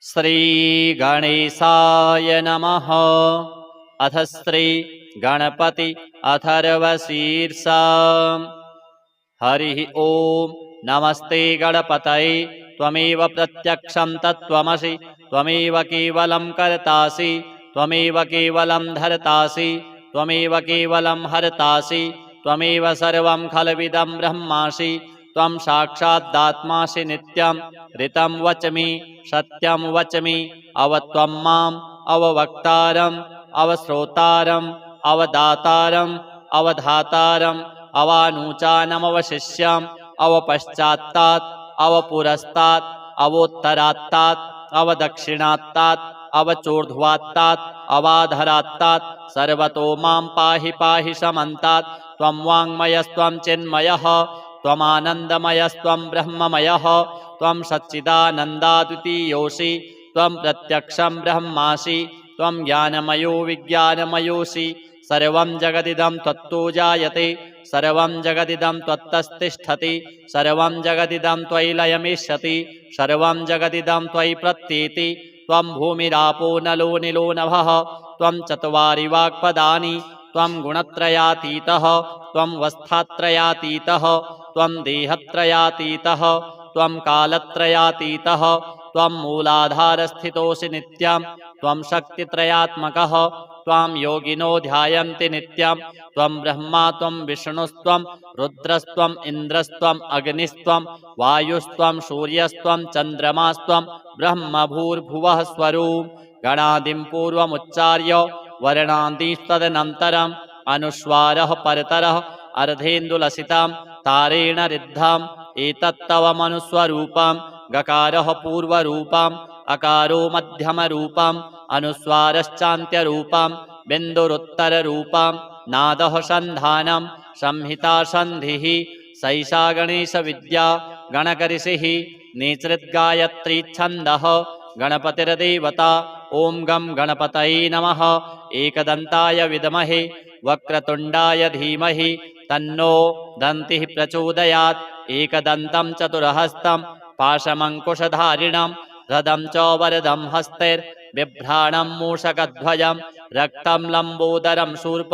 श्रीगणेशाय नमः। अथ श्री गणपति अथर्वशीर्षा। हरिः ओम। नमस्ते गणपतये त्वमेव प्रत्यक्षं तत्त्वमसि, त्वमेव केवलं कर्तासि, त्वमेव केवलं धर्तासि, त्वमेव केवलं हर्तासि, त्वमेव सर्वं खल्विदं ब्रह्मासि। त्वं साक्षादात्मासि नित्यं ऋतं वच्मि सत्यं वच्मि। अवत्वं माम् अववक्तारम् अवश्रोतारम् अवदातारम् अवधातारम् अवानूचानमवशिष्याम् अवपश्चात्तात् अवपुरस्तात् अवोत्तरात्तात् अवदक्षिणात्तात् अवचोर्ध्वात्तात् अवाधरात्तात् सर्वतो मां पाहि पाहि समन्तात्। त्वं वाङ्मयस्त्वं चिन्मयः त्वमानन्दमयस्त्वं ब्रह्ममयः। त्वं सच्चिदानन्दाद्वितीयोऽसि, त्वं प्रत्यक्षं ब्रह्मासि, त्वं ज्ञानमयो विज्ञानमयोऽसि। सर्वं जगदिदं त्वत्तो जायते, सर्वं जगदिदं त्वत्तस्तिष्ठति, सर्वं जगदिदं त्वयि लयमिष्यति, सर्वं जगदिदं त्वयि प्रत्येति। त्वं भूमिरापो नलो निलो नभः, त्वं चत्वारि वाक्पदानि, त्वं गुणत्रयातीतः, त्वं वस्थात्रयातीतः, त्वं देहत्रयातीतः, त्वं कालत्रयातीतः, त्वं मूलाधारस्थितोऽसि नित्यं, त्वं शक्तित्रयात्मकः। त्वां योगिनो ध्यायन्ति नित्यं। त्वं ब्रह्मा त्वं विष्णुस्त्वं रुद्रस्त्वम् इन्द्रस्त्वम् अग्निस्त्वं वायुस्त्वं सूर्यस्त्वं चन्द्रमास्त्वं ब्रह्म भूर्भुवः स्वरूप। गणादिं पूर्वमुच्चार्य वर्णादीस्तदनन्तरम् अनुस्वारः परतरः अर्धेन्दुलसितां तारेण रिद्धम् एतत्तव मनुस्वरूपम्। गकारः पूर्वरूपम् अकारो मध्यमरूपम् अनुस्वारश्चान्त्यरूपम् बिन्दुरुत्तररूपम्। नादः सन्धानम् संहिता सन्धिः सैषा गणेशविद्या गणकऋषिः नेतृद्गायत्री छन्दः गणपतिर्देवता। ॐ गं गणपतये नमः। एकदन्ताय विद्महे वक्रतुण्डाय धीमहि तन्नो दन्तिः प्रचोदयात्। एकदन्तं चतुर्हस्तं पाशमङ्कुशधारिणं रदं च वरदं हस्तैर्बिभ्राणं मूषकध्वजं रक्तं लम्बोदरं शूर्प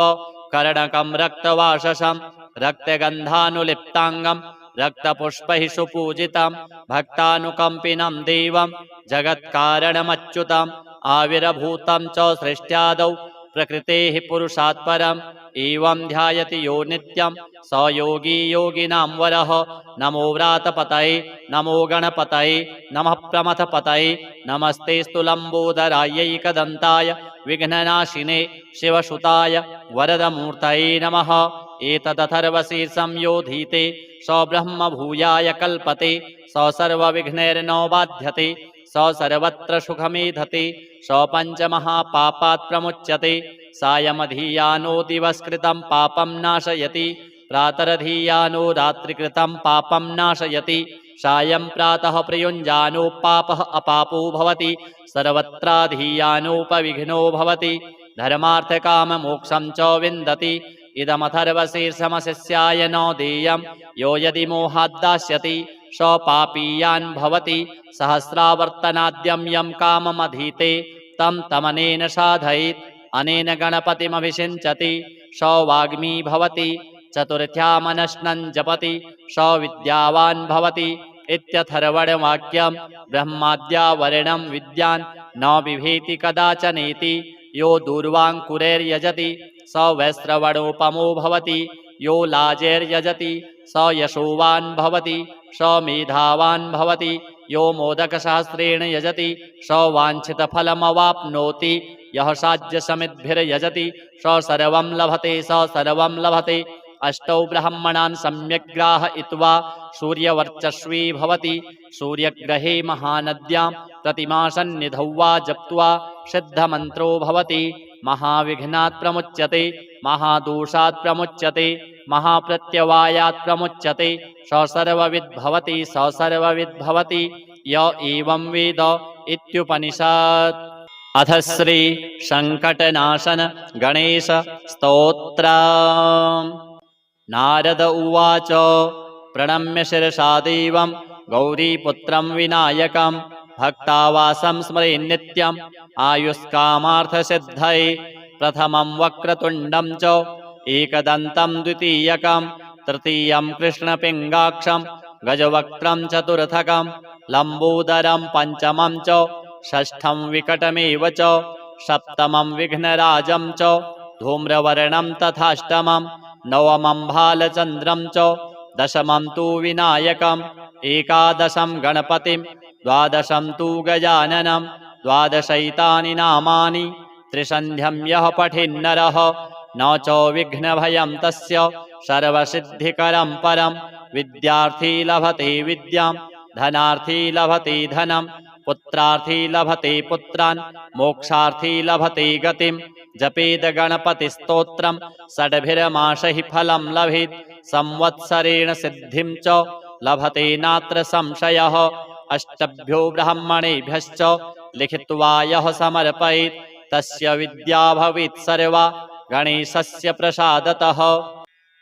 कर्णकं रक्तवाससं रक्तगन्धानुलिप्ताङ्गं रक्तपुष्पैः सुपूजितं भक्तानुकम्पिनं देवं जगत्कारणमच्युतम्। आविर्भूतं च सृष्ट्यादौ प्रकृतेः पुरुषात् परम् एवं ध्यायति यो नित्यं स योगी योगिनां वरः। नमो व्रातपतये नमो गणपतये नमः प्रमथपतये नमस्तेऽस्तु लम्बोदरायैकदन्ताय विघ्ननाशिने शिवसुताय वरदमूर्तये नमः। एतदथर्वशीर्षं योधीते स ब्रह्म भूयाय कल्पते, स सर्वविघ्नैर्नो बाध्यते, स सर्वत्र सुखमेधते, स पञ्चमहापापात् प्रमुच्यते। सायमधीयानो दिवस्कृतं पापं नाशयति, प्रातरधीयानो रात्रिकृतं पापं नाशयति, सायं प्रातः प्रयुञ्जानो पापः अपापो भवति, सर्वत्राधीयानोपविघ्नो भवति, धर्मार्थकाममोक्षं च विन्दति। इदमथर्वशीर्षमशिष्याय न देयं यो यदि मोहाद्दास्यति स पापीयान् भवति। सहस्रावर्तनाद्यं यं काममधीते तं तमनेन साधयेत् अनेन गणपतिमभिषिञ्चति स वाग्मी भवति। चतुर्थ्यामनश्नं जपति स विद्यावान् भवति इत्यथर्वणवाक्यं। ब्रह्माद्या वर्णं विद्यान् न बिभेति कदाचनेति। यो दूर्वाङ्कुरैर्यजति स वैश्रवणोपमो भवति, यो लाजैर्यजति स यशोवान् भवति, स मेधावान् भवति, यो मोदकसहस्रेण यजति स वाञ्छितफलमवाप्नोति, यः साज्यसमिद्भिर्यजति स सर्वं लभते स सर्वं लभते। अष्टौ ब्राह्मणान् सम्यग्ग्राहयित्वा सूर्यवर्चस्वी भवति। सूर्यग्रहे महानद्यां प्रतिमासन्निधौ वा जप्त्वा सिद्धमन्त्रो भवति। महाविघ्नात् प्रमुच्यते, महादोषात् प्रमुच्यते, महाप्रत्यवायात् प्रमुच्यते, स सर्वविद् भवति स सर्वविद् भवति य एवं वेद इत्युपनिषत्। अथ श्री संकटनाशन गणेश स्तोत्रम्। नारद उवाच प्रणम्य शिरसा देवं गौरीपुत्रं विनायकं भक्तावासं स्मरे नित्यम् आयुष्कामार्थसिद्धये प्रथमं वक्रतुण्डं च एकदन्तं द्वितीयकं तृतीयं कृष्णपिङ्गाक्षं गजवक्त्रं चतुर्थकं लम्बोदरं पञ्चमं च षष्ठं विकटमेव च सप्तमं विघ्नराजं च धूम्रवर्णं तथाष्टमं नवमं भालचन्द्रं च दशमं तु विनायकम् एकादशं गणपतिं द्वादशं तु गजाननं द्वादशैतानि नामानि त्रिसन्ध्यं यः पठेन्नरः न च विघ्नभयं तस्य सर्वसिद्धिकरं परं विद्यार्थी लभते विद्यां धनार्थी लभते धनं पुत्रार्थी लभते पुत्रान् मोक्षार्थी लभते गतिं जपेद गणपतिस्तोत्रं षड्भिर्मासैः फलं लभेत् संवत्सरेण सिद्धिं च लभते नात्र संशयः अष्टभ्यो ब्राह्मणेभ्यश्च लिखित्वा यः समर्पयेत् तस्य विद्या भवेत् सर्वा गणेशस्य प्रसादतः।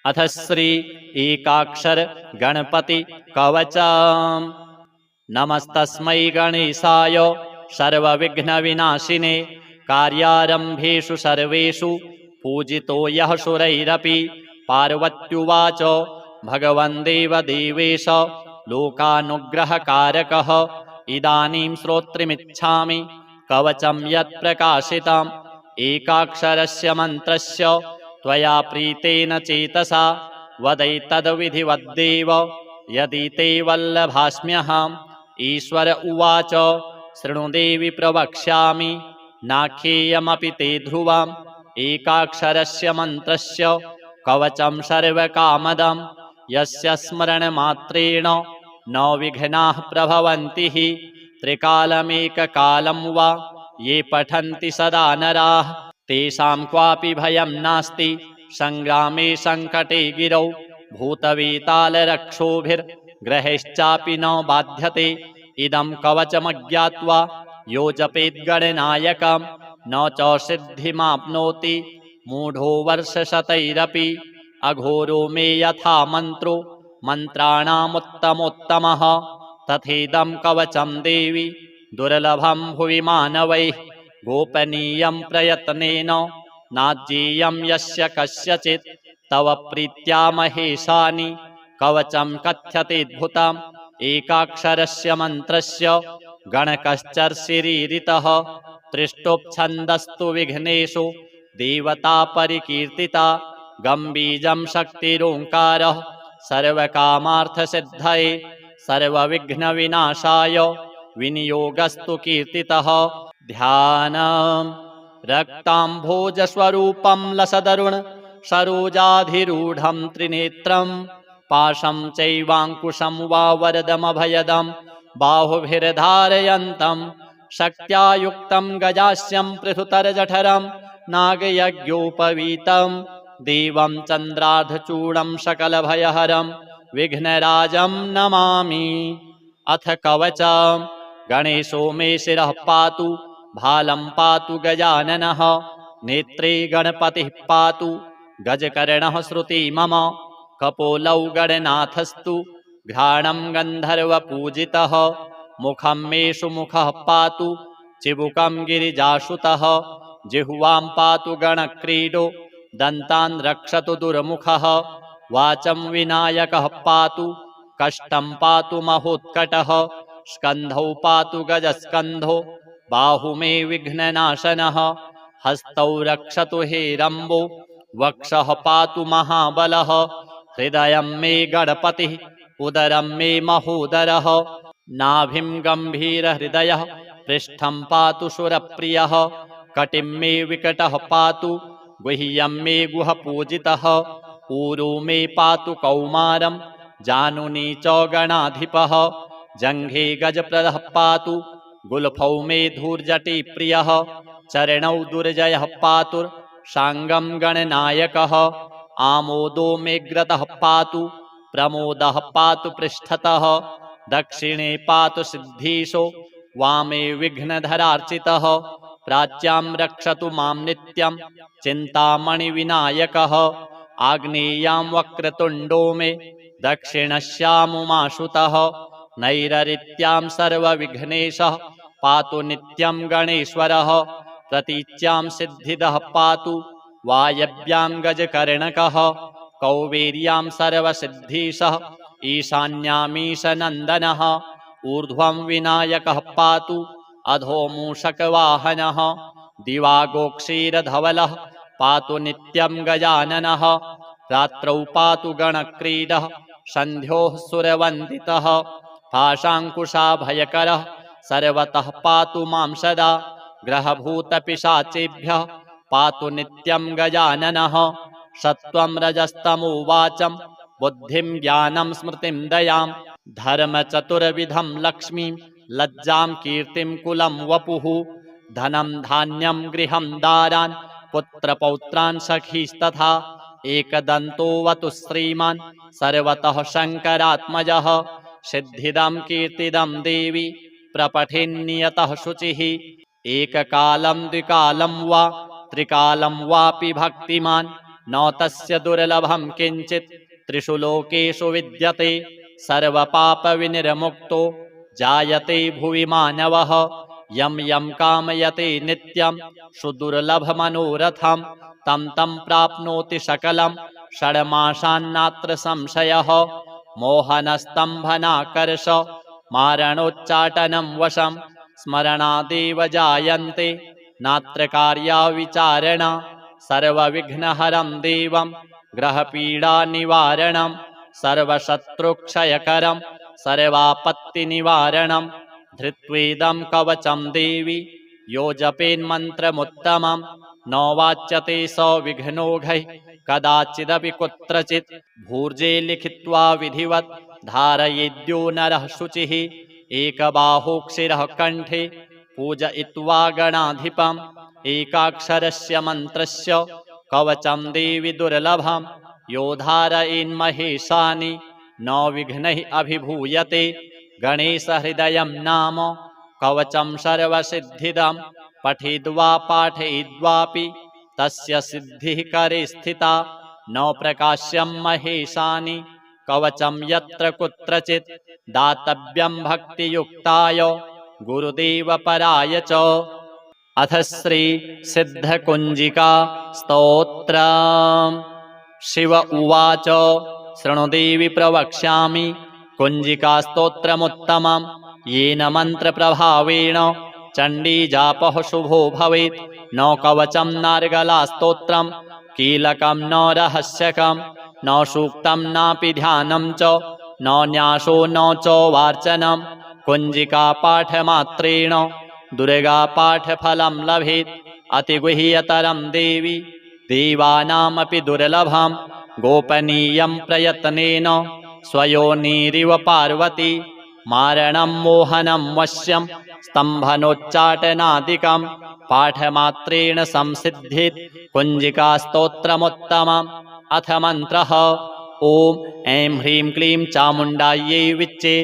अथ श्री एकाक्षर गणपति कवचम्। नमस्तस्मै गणेशाय सर्वविघ्नविनाशिने कार्यारम्भेषु सर्वेषु पूजितो यः सुरैरपि। पार्वत्युवाच भगवन् देवदेवेश लोकानुग्रहकारकः इदानीं श्रोत्रिमिच्छामि कवचं यत्प्रकाशितम् एकाक्षरस्य मन्त्रस्य त्वया प्रीतेन चेतसा वदैतद्विधिवद्देव यदि ते वल्लभास्म्यहम्। ईश्वर उवाच शृणु देवि प्रवक्ष्यामि नाख्येयमपि ते ध्रुवम् एकाक्षरस्य मन्त्रस्य कवचं सर्वकामदं यस्य स्मरणमात्रेण न विघ्नाः प्रभवन्ति हि त्रिकालमेककालं वा ये पठन्ति सदा नराः तेषां क्वापि भयं नास्ति संग्रामे संकटे गिरौ भूतवेतालरक्षोभिर्ग्रहैश्चापि न बाध्यते। इदं कवचमज्ञात्वा यो जपेद्गणनायकं न च सिद्धिमाप्नोति मूढो वर्षशतैरपि। अघोरो मे यथा मन्त्रो मन्त्राणामुत्तमोत्तमः तथेदं कवचं देवि दुर्लभं भुवि मानवैः गोपनीयं प्रयत्नेन नाज्येयं यस्य कस्यचित् तव प्रीत्या महेशानि कवचं कथ्यतेऽद्भुतम् एकाक्षरस्य मन्त्रस्य गणकश्चर्षिरीरितः त्रिष्टुप्छन्दस्तु विघ्नेषु देवता परिकीर्तिता गम्बीजं शक्तिरोङ्कारः सर्वकामार्थसिद्धये सर्वविघ्नविनाशाय विनियोगस्तु कीर्तितः। ध्यानम् रक्ताम्भोजस्वरूपं लसदरुण सरोजाधिरूढं त्रिनेत्रं पाशं चैवाङ्कुशं वा वरदमभयदं बाहुभिर्धारयन्तं शक्त्या युक्तं गजास्यं पृथुतरजठरं नागयज्ञोपवीतं देवं चन्द्रार्धचूडं सकलभयहरं विघ्नराजं नमामि। अथ कवचम् गणेशो मे शिरः पातु भालं पातु गजाननः नेत्रे गणपतिः पातु गजकर्णः श्रुति मम कपोलौ गणनाथस्तु घ्राणं गन्धर्वपूजितः मुखं मे सुमुखः पातु चिबुकं गिरिजासुतः जिह्वां पातु गणक्रीडो दन्तान् रक्षतु दुर्मुखः वाचं विनायकः पातु कष्टं पातु महोत्कटः स्कन्धौ पातु गजस्कन्धो बाहु मे विघ्ननाशनः हस्तौ रक्षतु हेरम्बो वक्षः पातु महाबलः हृदयं मे गणपतिः उदरं मे महोदरः नाभिं गम्भीरहृदयः पृष्ठं पातु सुरप्रियः कटिं मे विकटः पातु गुह्यं मे गुहपूजितः ऊरू मे पातु कौमारं जानुनी च गणाधिपः जङ्घे गजप्रदः पातु गुल्फौ मे धूर्जटिप्रियः चरणौ दुर्जयः पातुर्साङ्गं गणनायकः आमोदो मे ग्रतः पातु प्रमोदः पातु पृष्ठतः दक्षिणे पातु सिद्धीशो वामे विघ्नधरार्चितः प्राच्यां रक्षतु मां नित्यं चिन्तामणिविनायकः आग्नेयां वक्रतुण्डो मे दक्षिणस्यामुमाशुतः नैररित्यां सर्वविघ्नेशः पातु नित्यं गणेश्वरः प्रतीच्यां सिद्धिदः पातु वायव्यां गजकर्णकः कौबेर्यां सर्वसिद्धीशः ईशान्यामीशनन्दनः ऊर्ध्वं विनायकः पातु अधो मूषकवाहनः दिवागोक्षीरधवलः पातु नित्यं गजाननः रात्रौ पातु गणक्रीडः सन्ध्योः सुरवन्दितः पाशाङ्कुशाभयकरः सर्वतः पातु मां सदा ग्रहभूतपिशाचेभ्यः पातु नित्यं गजाननः सत्त्वं रजस्तमो वाचं बुद्धिं ज्ञानं स्मृतिं दयां धर्मचतुर्विधं लक्ष्मीं लज्जां कीर्तिं कुलं वपुः धनं धान्यं गृहं दारान् पुत्रपौत्रान् सखीस्तथा एकदन्तोऽवतु श्रीमान् सर्वतः शङ्करात्मजः सिद्धिदं कीर्तिदं देवी प्रपठेन्नियतः शुचिः एककालं द्विकालं वा त्रिकालं वापि भक्तिमान् न तस्य दुर्लभं किञ्चित् त्रिषु लोकेषु विद्यते सर्वपापविनिर्मुक्तो जायते भुवि मानवः यं यं कामयते नित्यं सुदुर्लभमनोरथं तं तं प्राप्नोति सकलं षड्मासान्नात्र संशयः मोहनस्तम्भनाकर्ष मारणोच्चाटनं वशं स्मरणादेव जायन्ते नात्र कार्या विचारणा सर्वविघ्नहरं देवं ग्रहपीडानिवारणं सर्वशत्रुक्षयकरं सर्वापत्तिनिवारणं धृत्वेदं कवचं देवी यो जपेन्मन्त्रमुत्तमं न वाच्यते स विघ्नौघैः कदाचिदपि कुत्रचित् भूर्जे लिखित्वा विधिवत् धारयेद्यो नरः शुचिः एकबाहुक्षिरः कण्ठे पूजयित्वा गणाधिपम् एकाक्षरस्य मन्त्रस्य कवचं देवि दुर्लभं यो धारयेन्महेशानि न विघ्नैः अभिभूयते गणेशहृदयं नाम कवचं सर्वसिद्धिदं पठित्वा पाठयित्वापि तस्य सिद्धिः करे स्थिता न प्रकाश्यं महेशानि कवचं यत्र कुत्रचित् दातव्यं भक्तियुक्ताय गुरुदेवपराय च। अथ श्री सिद्धकुञ्जिका स्तोत्रम्। शिव उवाच शृणु देवि प्रवक्ष्यामि कुञ्जिका स्तोत्रमुत्तमं येन मन्त्रप्रभावेण चण्डीजापः शुभो भवेत् न कवचं नार्गला स्तोत्रं कीलकं न रहस्यकं न सूक्तं नापि ध्यानं च न न्यासो न च वार्चनं कुञ्जिका पाठमात्रेण दुर्गापाठफलं लभेत् अतिगुह्यतरं देवी देवानामपि दुर्लभं गोपनीयं प्रयत्नेन स्वयोनिरिव पार्वती मारणं मोहनं वश्यं स्तम्भनोच्चाटनादिकं पाठमात्रेण संसिद्धित् कुञ्जिका स्तोत्रमुत्तमम्। अथ मन्त्रः ॐ ऐं ह्रीं क्लीं चामुण्डायै विच्चे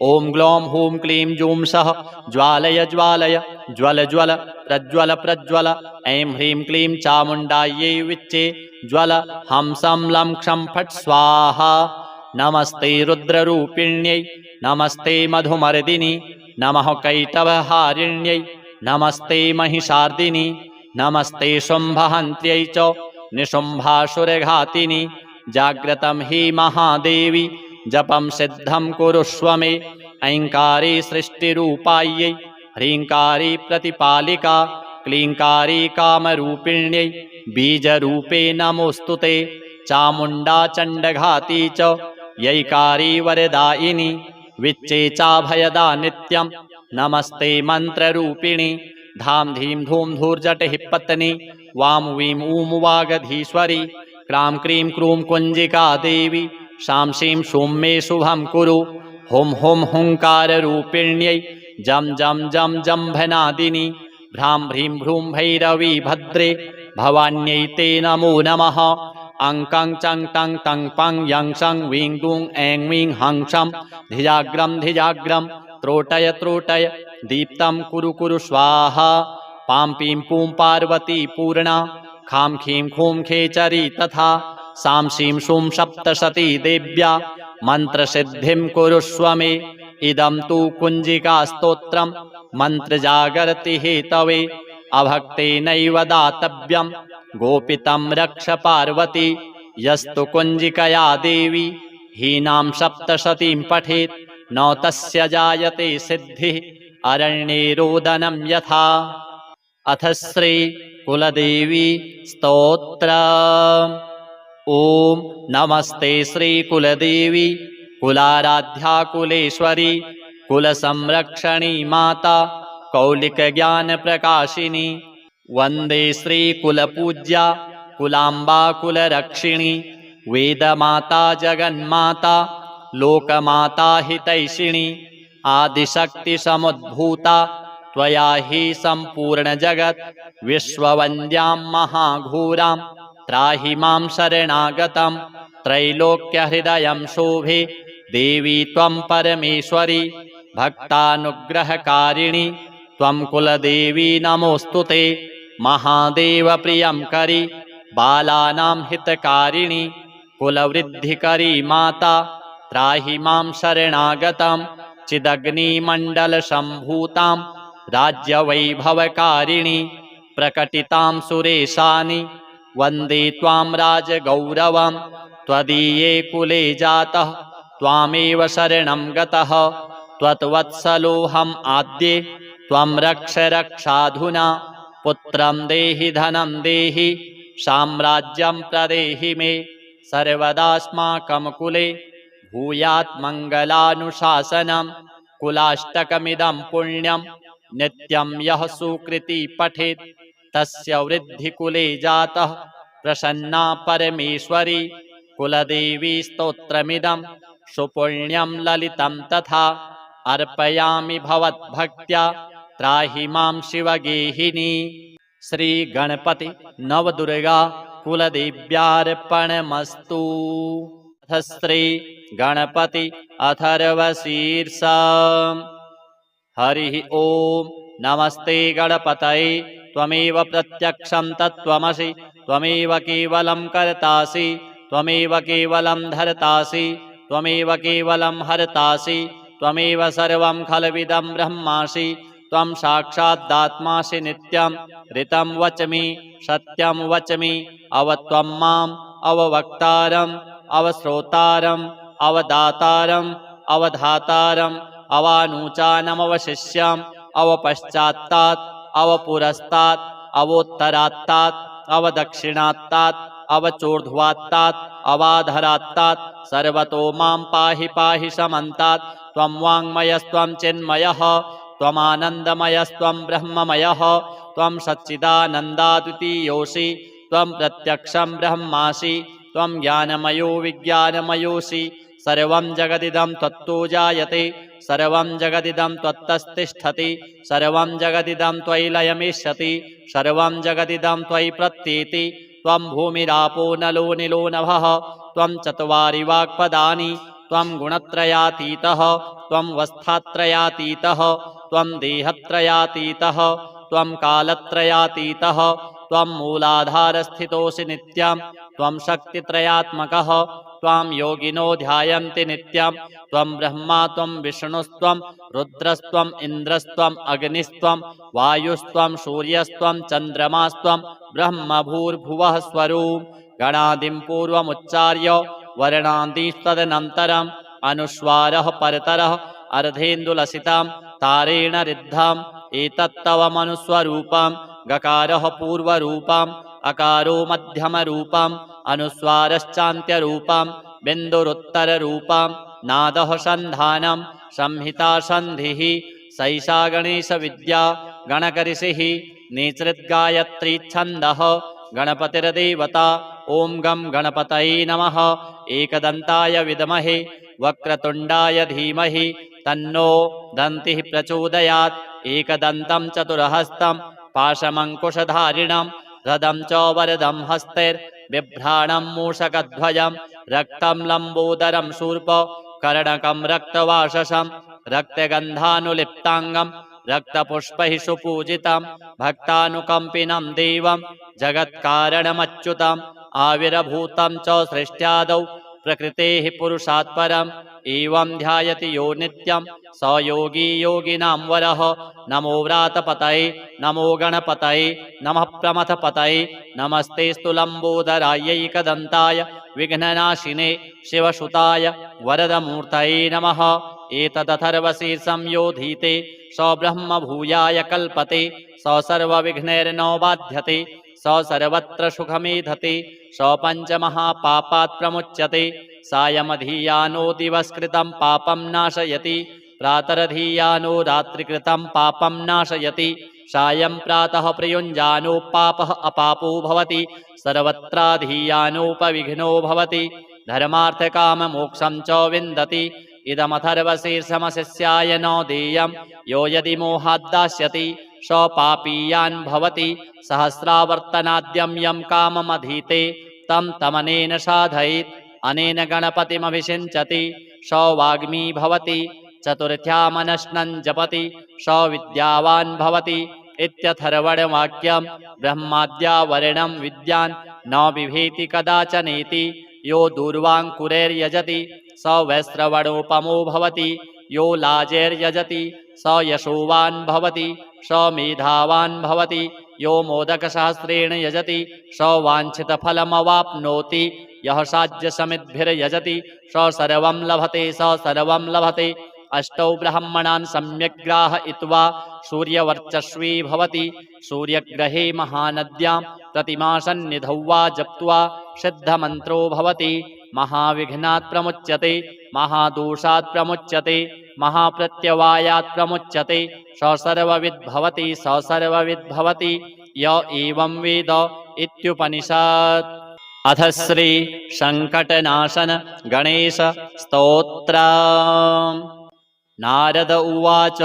ॐ ग्लौं हूं क्लीं जूं सः ज्वालय ज्वालय ज्वल ज्वल प्रज्वल प्रज्वल ऐं ह्रीं क्लीं चामुण्डायै विच्चे ज्वल हंसं लं क्षं फट् स्वाहा। नमस्ते रुद्ररूपिण्यै नमस्ते मधुमर्दिनि नमः कैटभहारिण्यै नमस्ते महिषार्दिनि नमस्ते शुम्भहन्त्यै च निशुम्भासुरघातिनि जाग्रतं हि महादेवी जपं सिद्धं कुरुष्व मे ऐङ्कारी सृष्टिरूपायै ह्रीङ्कारी प्रतिपालिका क्लीङ्कारी कामरूपिण्यै बीजरूपे नमोऽस्तु ते चामुण्डा चण्डघाती च यैकारी वरदायिनी विच्चे चाभयदा नित्यं नमस्ते मन्त्ररूपिणी धां धीं धूं धूर्जटिः पत्नी वां वीं ऊं वागधीश्वरी क्रां क्रीं क्रूं कुञ्जिका देवी शां शीं शूं मे शुभं कुरु हुं हुं हुङ्काररूपिण्यै जं जं जं जम्भनादिनी भ्रां भ्रीं भ्रूं भैरवी भद्रे भवान्यै ते नमो नमः अं कं चं टं तं पं यं शं वीं दूं ऐं वीं हं शं धिजाग्रं धिजाग्रं त्रोटय त्रोटय दीप्तं कुरु कुरु स्वाहा पां पीं पूं पार्वती पूर्णा खां खीं खूं खेचरी तथा सां शीं शूं सप्तशती देव्या मन्त्रसिद्धिं कुरुष्व मे इदं तु कुञ्जिकास्तोत्रं मन्त्रजागर्ति हेतवे अभक्तेनैव दातव्यं गोपितं रक्ष पार्वती यस्तु कुञ्जिकया देवी हीनां सप्तशतीं पठेत् न तस्य जायते सिद्धिः अरण्ये रोदनं यथा। अथ श्री कुलदेवी स्तोत्र। ओम नमस्ते श्री कुलदेवी कुलाराध्या कुलेश्वरी कुलसंरक्षणी माता कौलिक ज्ञान प्रकाशिनी वंदे श्री कुलपूज्या कुलांबा कुलरक्षिणी वेदमाता जगन्माता लोकमाता हितैषिणी आदिशक्ति समुद्भूता त्वया हि संपूर्ण जगत् विश्ववन्द्यां महाघोरां त्राहि मां शरणागतं त्रैलोक्यहृदयं शोभे देवी त्वं परमेश्वरी भक्तानुग्रहकारिणी त्वं कुलदेवी नमोऽस्तुते महादेव प्रियं करी बालानां हितकारिणी कुलवृद्धिकरी माता त्राहि मां शरणागतं चिदग्निमण्डलसम्भूतां राज्यवैभवकारिणी प्रकटितां सुरेशानि वन्दे त्वां राजगौरवं त्वदीये कुले जातः त्वामेव शरणं गतः त्वत्वत्सलोऽहम् आद्ये त्वं रक्ष रक्षाधुना पुत्रं देहि धनं देहि साम्राज्यं प्रदेहि मे सर्वदास्माकं कुले भूयात् मङ्गलानुशासनं कुलाष्टकमिदं पुण्यं नित्यं यः सुकृति पठेत् तस्य वृद्धिकुले जातः प्रसन्ना परमेश्वरी कुलदेवी स्तोत्रमिदं सुपुण्यं ललितं तथा अर्पयामि भवद्भक्त्या त्राहि मां शिवगेहिनी। श्री गणपति नवदुर्गा कुलदेव्यार्पणमस्तु। अथ श्री गणपति अथर्वशीर्ष। हरि ओम नमस्ते गणपतये त्वमेव प्रत्यक्षं तत्त्वमसि त्वमेव केवलं कर्तासि त्वमेव केवलं धर्तासि त्वमेव केवलं हर्तासि त्वमेव सर्वं खलविदं ब्रह्मासि त्वं साक्षादात्मासि नित्यं ऋतं वच्मि सत्यं वच्मि अवत्वं माम् अववक्तारम् अवश्रोतारम् अवदातारम् अवधातारम् अवानूचानमवशिष्यम् अवपश्चात्तात् अवपुरस्तात् अवोत्तरात्तात् अवदक्षिणात्तात् अवचोर्ध्वात्तात् अवाधरात्तात् सर्वतो मां पाहि पाहि समन्तात् त्वं वाङ्मयस्त्वं चिन्मयः त्वमानन्दमयस्त्वं ब्रह्ममयः त्वं सच्चिदानन्दाद्वितीयोऽसि त्वं प्रत्यक्षं ब्रह्मासि त्वं ज्ञानमयो विज्ञानमयोऽसि सर्वं जगदिदं त्वत्तो जायते सर्वं जगदिदं त्वत्तस्तिष्ठति सर्वं जगदिदं त्वयि लयमिष्यति सर्वं जगदिदं त्वयि प्रत्येति त्वं भूमिरापो नलो निलो नभः त्वं चत्वारि वाक्पदानि त्वं गुणत्रयातीतः त्वं वस्थात्रयातीतः त्वं देहत्रयातीतः त्वं कालत्रयातीतः त्वं मूलाधारस्थितोऽसि नित्यं त्वं शक्तित्रयात्मकः त्वां योगिनो ध्यायन्ति नित्यं त्वं ब्रह्मा त्वं विष्णुस्त्वं रुद्रस्त्वम् इन्द्रस्त्वम् अग्निस्त्वं वायुस्त्वं सूर्यस्त्वं चन्द्रमास्त्वं ब्रह्म भूर्भुवः स्वरूप गणादिं पूर्वमुच्चार्य वर्णादिस्तदनन्तरम् अनुस्वारः परतरः अर्धेन्दुलसितां तारेण रिद्धम् एतत्तव मनुस्वरूपं गकारः पूर्वरूपम् अकारो मध्यमरूपम् अनुस्वारश्चान्त्यरूपम् बिन्दुरुत्तररूपम् नादः सन्धानं संहिता सन्धिः सैषा गणेशविद्या गणकऋषिः नेतृद्गायत्री छन्दः गणपतिर्देवता ॐ गं गणपतये नमः एकदन्ताय विद्महे वक्रतुण्डाय धीमहि तन्नो दन्तिः प्रचोदयात् एकदन्तं चतुर्हस्तं पाशमङ्कुशधारिणं रदं च वरदं हस्तैर्बिभ्राणं मूषकध्वजं रक्तं लम्बोदरं शूर्प कर्णकं रक्तवाससं रक्तगन्धानुलिप्ताङ्गं रक्तपुष्पैः सुपूजितं भक्तानुकम्पिनं देवं जगत्कारणमच्युतम् आविर्भूतं च सृष्ट्यादौ प्रकृतेः पुरुषात् परम् एवं ध्यायति यो नित्यं स योगी योगिनां वरः। नमो व्रातपतये नमो गणपतये नमः प्रमथपतये नमस्तेऽस्तु लम्बोदरायैकदन्ताय विघ्ननाशिने शिवसुताय वरदमूर्तये नमः। एतदथर्वशीर्षं योधीते स ब्रह्मभूयाय कल्पते स सर्वविघ्नैर्नो बाध्यते स सर्वत्र सुखमेधते स पञ्चमहापापात् प्रमुच्यते। सायमधीयानो दिवस्कृतं पापं नाशयति प्रातरधीयानो रात्रिकृतं पापं नाशयति। सायं प्रातः प्रयुञ्जानो पापः अपापो भवति सर्वत्राधीयानोपविघ्नो भवति धर्मार्थकाममोक्षं च विन्दति। इदमथर्वशीर्षमशिष्याय न देयं यो यदि मोहाद्दास्यति स पापीयान् भवति। सहस्रावर्तनाद्यं यं काममधीते तं तमनेन साधयेत् अनेन गणपतिमभिषिञ्चति स वाग्मी भवति। चतुर्थ्यामनश्नं जपति स विद्यावान् भवति इत्यथर्वणवाक्यं। ब्रह्माद्यावरणं विद्यान् न बिभेति कदाचनेति यो दूर्वाङ्कुरैर्यजति स वैश्रवणोपमो भवति। यो लाजैर्यजति स यशोवान् भवति स मेधावान् भवति। यो मोदकसहस्रेण यजति स वाञ्छितफलमवाप्नोति। यः साज्यसमिद्भिर्यजति स सर्वं लभते स सर्वं लभते। अष्टौ ब्राह्मणान् सम्यग्ग्राहयित्वा सूर्यवर्चस्वी भवति। सूर्यग्रहे महानद्यां प्रतिमासन्निधौ वा जप्त्वा सिद्धमन्त्रो भवति। महाविघ्नात् प्रमुच्यते महादोषात् प्रमुच्यते महाप्रत्यवायात् प्रमुच्यते स सर्वविद्भवति स सर्वविद्भवति य एवं वेद इत्युपनिषत्। अथ श्री संकटनाशन गणेश स्तोत्रम्। नारद उवाच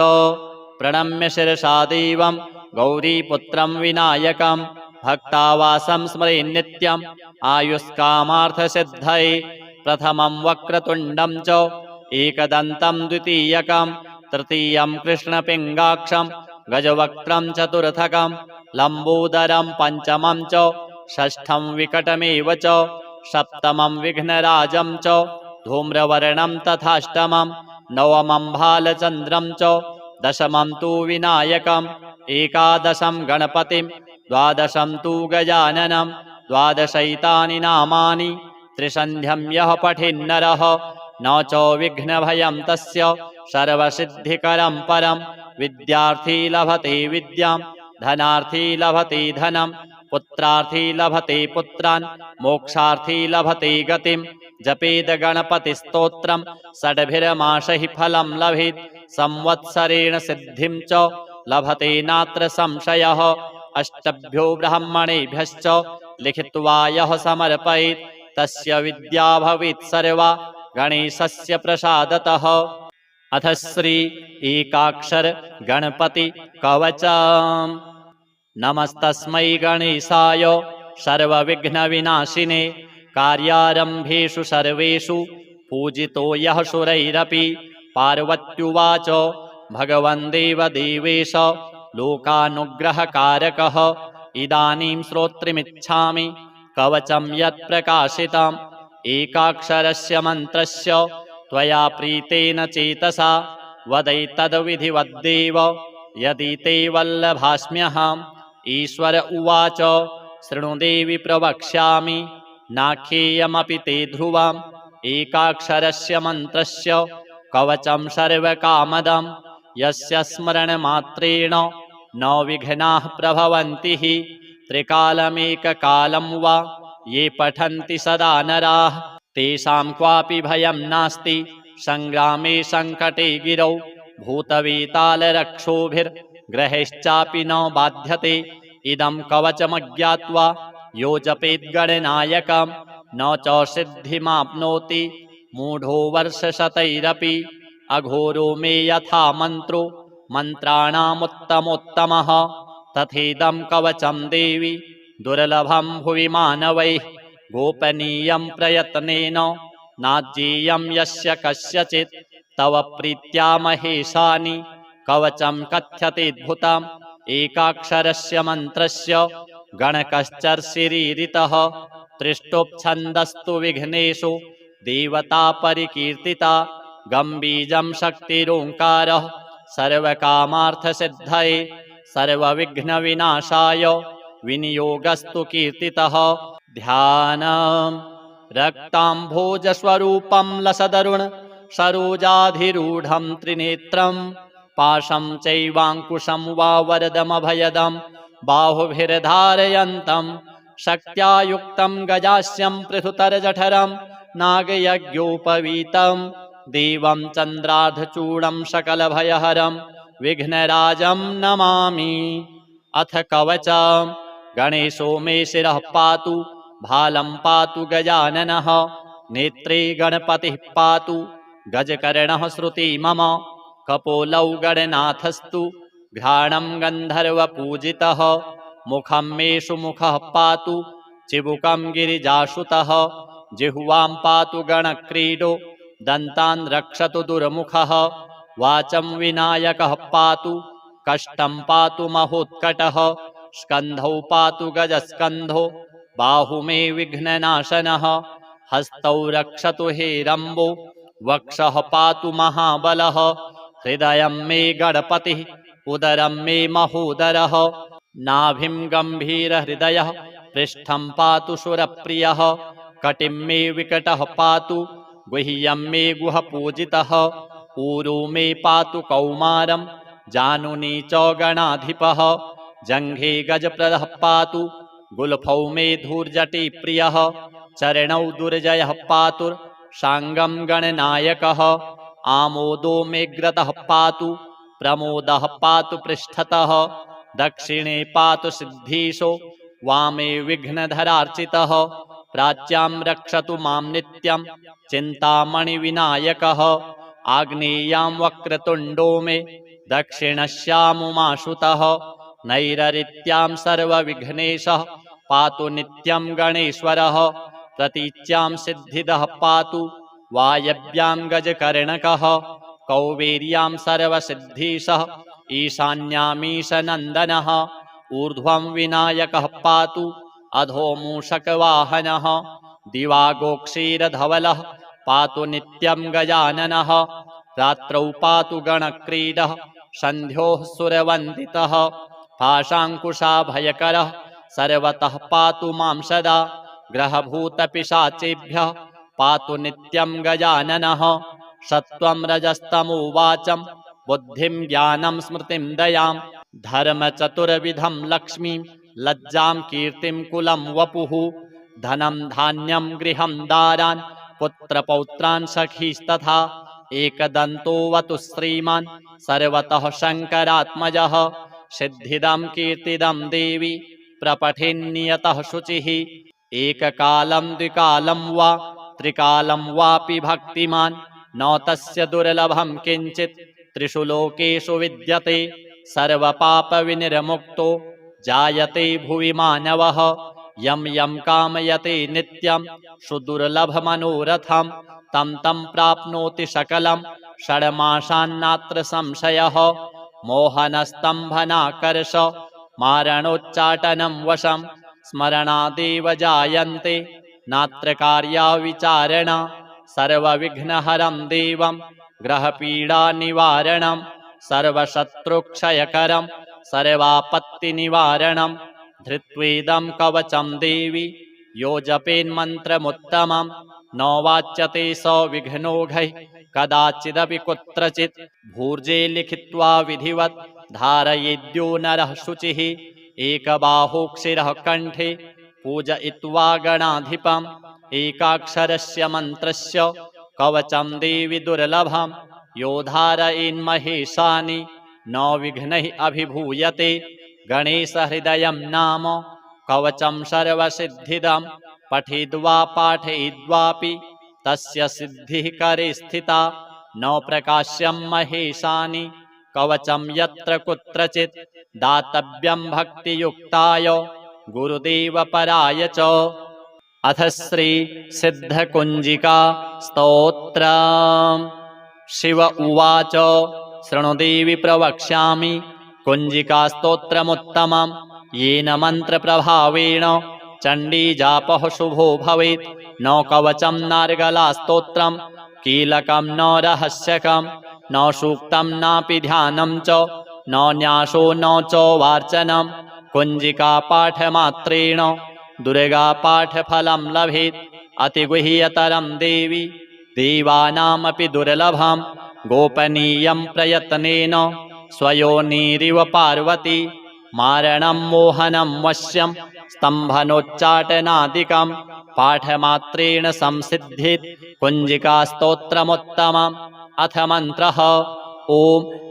प्रणम्य शिरसा देवं गौरीपुत्रं विनायकं भक्तावासं स्मरेन्नित्यम् आयुष्कामार्थसिद्धये। प्रथमं वक्रतुण्डं च एकदन्तं द्वितीयकं तृतीयं कृष्णपिङ्गाक्षं गजवक्त्रं चतुर्थकं लम्बोदरं पञ्चमं च षष्ठं विकटमेव च सप्तमं विघ्नराजं च धूम्रवर्णं तथाष्टमं नवमं भालचन्द्रं च दशमं तु विनायकम् एकादशं गणपतिं द्वादशं तु गजाननं द्वादशैतानि नामानि त्रिसन्ध्यं यः पठेन्नरः न च विघ्नभयं तस्य सर्वसिद्धिकरं परं। विद्यार्थी लभते विद्यां धनार्थी लभते धनं पुत्रार्थी लभते पुत्रान् मोक्षार्थी लभते गतिं। जपेद गणपतिस्तोत्रं षड्भिर्मासैः फलं लभेत् संवत्सरेण सिद्धिं च लभते नात्र संशयः। अष्टभ्यो ब्राह्मणेभ्यश्च लिखित्वा यः समर्पयेत् तस्य विद्या भवेत् सर्वा गणेशस्य प्रसादतः। अथ श्री एकाक्षर गणपति कवचम्। नमस्तस्मै गणेशाय सर्वविघ्नविनाशिने कार्यारम्भेषु सर्वेषु पूजितो यः सुरैरपि। पार्वत्युवाच भगवन् देवदेवेश लोकानुग्रहकारकः इदानीं श्रोत्रिमिच्छामि कवचं यत्प्रकाशितम् एकाक्षरस्य मन्त्रस्य त्वया प्रीतेन चेतसा वदैतद्विधिवद्देव यदि ते वल्लभास्म्यहम्। ईश्वर उवाच शृणु देवि प्रवक्ष्यामि नाख्येयमपि ते ध्रुवम् एकाक्षरस्य मन्त्रस्य कवचं सर्वकामदं यस्य स्मरणमात्रेण न विघ्नाः प्रभवन्ति हि। त्रिकालमेककालं वा ये पठन्ति सदा नराः तेषां क्वापि भयं नास्ति संग्रामे संकटे गिरौ भूतवेतालरक्षोभिर्ग्रहैश्चापि न बाध्यते। इदं कवचमज्ञात्वा यो जपेद्गणनायकं न च सिद्धिमाप्नोति मूढो वर्षशतैरपि। अघोरो मे यथा मन्त्रो मन्त्राणामुत्तमोत्तमः तथेदं कवचं देवि दुर्लभं भुवि मानवैः। गोपनीयं प्रयत्नेन नाज्येयं यस्य कस्यचित् तव प्रीत्या महेशानि कवचं कथ्यतेऽद्भुतम् एकाक्षरस्य मन्त्रस्य गणकश्चर्षिरीरितः। त्रिष्टुप् छन्दस्तु विघ्नेषु देवता परिकीर्तिता गम्बीजं शक्तिरोङ्कारः सर्वकामार्थसिद्धये सर्वविघ्नविनाशाय विनियोगस्तु कीर्तितः। ध्यानम् रक्ताम्भोजस्वरूपं लसदरुण सरोजाधिरूढं त्रिनेत्रं पाशं चैवाङ्कुशं वा वरदमभयदं बाहुभिर्धारयन्तं शक्त्या युक्तं गजास्यं पृथुतरजठरं नागयज्ञोपवीतं देवं चन्द्रार्धचूडं सकलभयहरं विघ्नराजं नमामि। अथ कवचम् गणेशो मे शिरः पातु भालं पातु गजाननः नेत्रे गणपतिः पातु गजकर्णः श्रुति मम कपोलौ गणनाथस्तु घ्राणं गन्धर्वपूजितः मुखं मे सुमुखः पातु चिबुकं गिरिजासुतः जिह्वां पातु गणक्रीडो दन्तान् रक्षतु दुर्मुखः वाचं विनायकः पातु कष्टं पातु महोत्कटः स्कन्धौ पातु गजस्कन्धो बाहु मे विघ्ननाशनः हस्तौ रक्षतु हेरम्बो वक्षः पातु महाबलः हृदयं मे गणपतिः उदरं मे महोदरः नाभिं गम्भीरहृदयः पृष्ठं पातु सुरप्रियः कटिं मे विकटः पातु गुह्यं मे गुहपूजितः ऊरो मे पातु कौमारं जानुनी च गणाधिपः जङ्घे गजप्रदः पातु गुल्फौ मे धूर्जटिप्रियः चरणौ दुर्जयः पातुर्साङ्गं गणनायकः आमोदो मेऽग्रतः पातु प्रमोदः पातु पृष्ठतः दक्षिणे पातु सिद्धीशो वामे विघ्नधरार्चितः प्राच्यां रक्षतु मां नित्यं चिन्तामणिविनायकः आग्नेयां वक्रतुण्डो मे दक्षिणस्यामुमाशुतः नैररित्यां सर्वविघ्नेशः पातु नित्यं गणेश्वरः प्रतीच्यां सिद्धिदः पातु वायव्यां गजकर्णकः कौबेर्यां सर्वसिद्धीशः ईशान्यामीशनन्दनः ऊर्ध्वं विनायकः पातु अधो मूषकवाहनः दिवागोक्षीरधवलः पातु नित्यं गजाननः रात्रौ पातु गणक्रीडः सन्ध्योः सुरवन्दितः पाशाङ्कुशाभयकरः सर्वतः पातु मां सदा ग्रहभूतपिशाचेभ्यः पातु नित्यं गजाननः सत्त्वं रजस्तमो वाचं बुद्धिं ज्ञानं स्मृतिं दयां धर्मचतुर्विधं लक्ष्मीं लज्जां कीर्तिं कुलं वपुः धनं धान्यं गृहं दारान् पुत्रपौत्रान् सखीस्तथा एकदन्तोऽवतु श्रीमान् सर्वतः शङ्करात्मजः सिद्धिदं कीर्तिदं देवी प्रपठेन्नियतः शुचिः एककालं द्विकालं वा त्रिकालं वापि भक्तिमान् न तस्य दुर्लभं किञ्चित् त्रिषु लोकेषु विद्यते सर्वपापविनिर्मुक्तो जायते भुवि मानवः यं यं कामयते नित्यं सुदुर्लभमनोरथं तं तं प्राप्नोति सकलं षड्मासान्नात्र संशयः मोहनस्तम्भनाकर्ष मारणोच्चाटनं वशं स्मरणादेव जायन्ते नात्र कार्या विचारणा सर्वविघ्नहरं देवं ग्रहपीडानिवारणं सर्वशत्रुक्षयकरं सर्वापत्तिनिवारणं धृत्वेदं कवचं देवी यो जपेन्मन्त्रमुत्तमं न वाच्यते स विघ्नौघैः कदाचिदपि कुत्रचित् भूर्जे लिखित्वा विधिवत् धारयेद्यो नरः शुचिः एकबाहोक्षिरः कण्ठे पूजयित्वा गणाधिपम् एकाक्षरस्य मन्त्रस्य कवचं देवी दुर्लभं यो धारयेन्महेशानि न विघ्नैः अभिभूयते गणेशहृदयं नाम कवचं सर्वसिद्धिदं पठित्वा पाठयित्वापि तस्य सिद्धिः करे स्थिता न प्रकाश्यं महेशानि कवचं यत्र कुत्रचित् दातव्यं भक्तियुक्ताय गुरुदेवपराय च। अथ श्री सिद्धकुञ्जिका स्तोत्रम्। शिव उवाच शृणु देवि प्रवक्ष्यामि कुञ्जिका स्तोत्रमुत्तमं येन मन्त्रप्रभावेण चण्डी जापः शुभो भवेत्। न कवचं नार्गला स्तोत्रं कीलकं न रहस्यकं न सूक्तं नापि ध्यानं च न न्यासो न च वार्चनं कुञ्जिका पाठमात्रेण दुर्गा पाठफलं लभेत्। अतिगुह्यतरं देवी देवानामपि दुर्लभं गोपनीयं प्रयत्नेन स्वयोनिरिव पार्वती मारणं मोहनं वश्यं स्तम्भनोच्चाटनादिकं पाठमात्रेण संसिद्धित् कुञ्जिकास्तोत्रमुत्तमम्। अथ मन्त्रः ॐ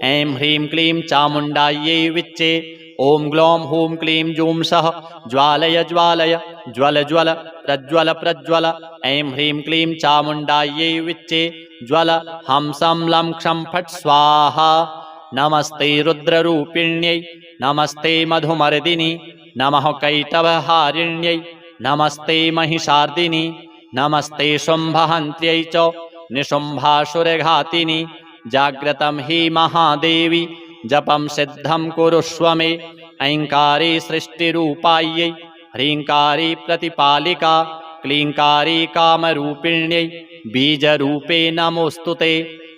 ऐं ह्रीं क्लीं चामुण्डायै विच्चे ॐ ग्लौं हूं क्लीं जूं सः ज्वालय ज्वालय ज्वल ज्वल प्रज्वल प्रज्वल। ऐं ह्रीं क्लीं चामुण्डायै विच्चे ज्वल हंसं लं क्षं फट् स्वाहा। नमस्ते रुद्ररूपिण्यै नमस्ते मधुमर्दिनि नमः कैटभहारिण्यै नमस्ते महिषार्दिनि नमस्ते शुम्भहन्त्यै च निशुम्भासुरघातिनि। जाग्रतं हि महादेवी जपं सिद्धं कुरुष्व मे ऐङ्कारी सृष्टिरूपायै ह्रीङ्कारी प्रतिपालिका क्लीङ्कारी कामरूपिण्यै बीजरूपे नमोऽस्तु ते।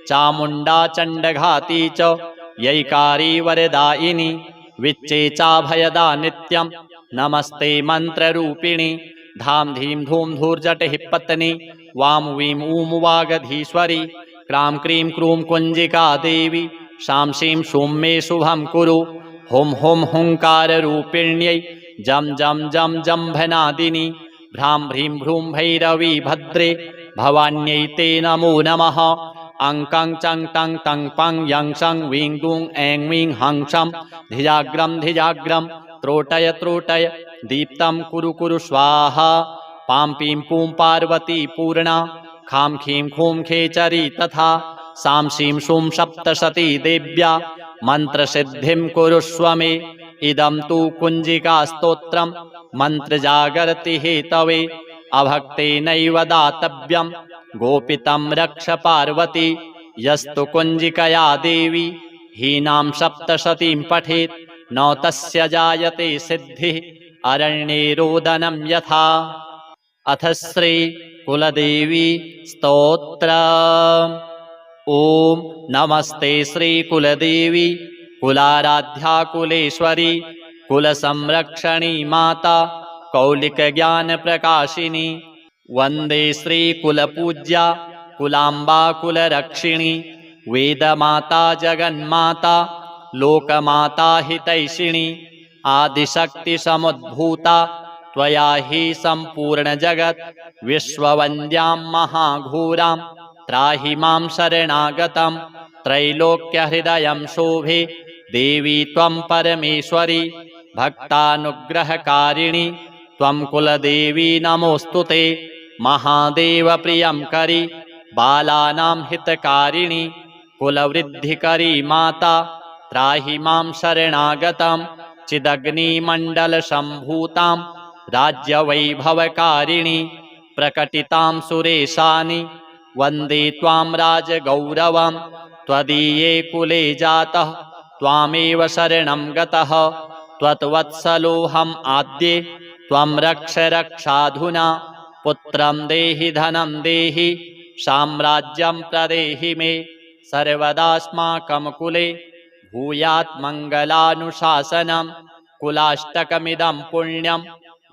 चामुण्डा चण्डघाती च यैकारी वरदायिनी विच्चे चाभयदा नित्यं नमस्ते मन्त्ररूपिणी। धाम धीं धूम धूर्जटिः पत्नी वां वीं ऊं वागधीश्वरी क्रां क्रीं क्रूं कुञ्जिका देवी शां शीं शूं मे शुभं कुरु। हुं हुं हुङ्काररूपिण्यै जं जं जं जम्भनादिनी भ्रां भ्रीं भ्रूं भैरवी भद्रे भवान्यै ते नमो नमः। अं कं चं टं तं पं यं शं वीं दूं ऐं वीं हं शं धिजाग्रं धिजाग्रं त्रोटय त्रोटय दीप्तं कुरु कुरु स्वाहा। पां पीं पूं पार्वती पूर्णा खां खीं खूं खेचरी तथा सां शीं शूं सप्तशती देव्या मन्त्रसिद्धिं कुरुष्व मे। इदं तु कुञ्जिकास्तोत्रं मन्त्रजागर्ति हेतवे अभक्तेनैव दातव्यं गोपितं रक्ष पार्वती। यस्तु कुञ्जिकया देवी हीनां सप्तशतीं पठेत् न तस्य जायते सिद्धिः अरण्ये रोदनं यथा। अथ श्री कुलदेवी स्तोत्र। ॐ नमस्ते श्री कुलदेवी कुलाराध्या कुलेश्वरी कुलसंरक्षणी माता कौलिकज्ञानप्रकाशिनी। वन्दे श्री कुलपूज्या कुलाम्बा कुलरक्षिणी वेदमाता जगन्माता लोकमाता हितैषिणी। आदिशक्तिसमुद्भूता त्वया हि सम्पूर्णजगत् विश्ववन्द्यां महाघोरां त्राहि मां शरणागतं। त्रैलोक्यहृदयं शोभे देवी त्वं परमेश्वरी भक्तानुग्रहकारिणी त्वं कुलदेवी नमोऽस्तु ते। महादेवप्रियं करि बालानां हितकारिणी कुलवृद्धिकरी माता त्राहि मां शरणागतं। चिदग्निमण्डलसम्भूतां राज्यवैभवकारिणी प्रकटितां सुरेशानि वन्दे त्वां राजगौरवं। त्वदीये कुले जातः त्वामेव शरणं गतः त्वत्वत्सलोऽहम् आद्ये त्वं रक्ष रक्षाधुना। पुत्रं देहि धनं देहि साम्राज्यं प्रदेहि मे सर्वदास्माकं कुले भूयात् मङ्गलानुशासनं। कुलाष्टकमिदं पुण्यं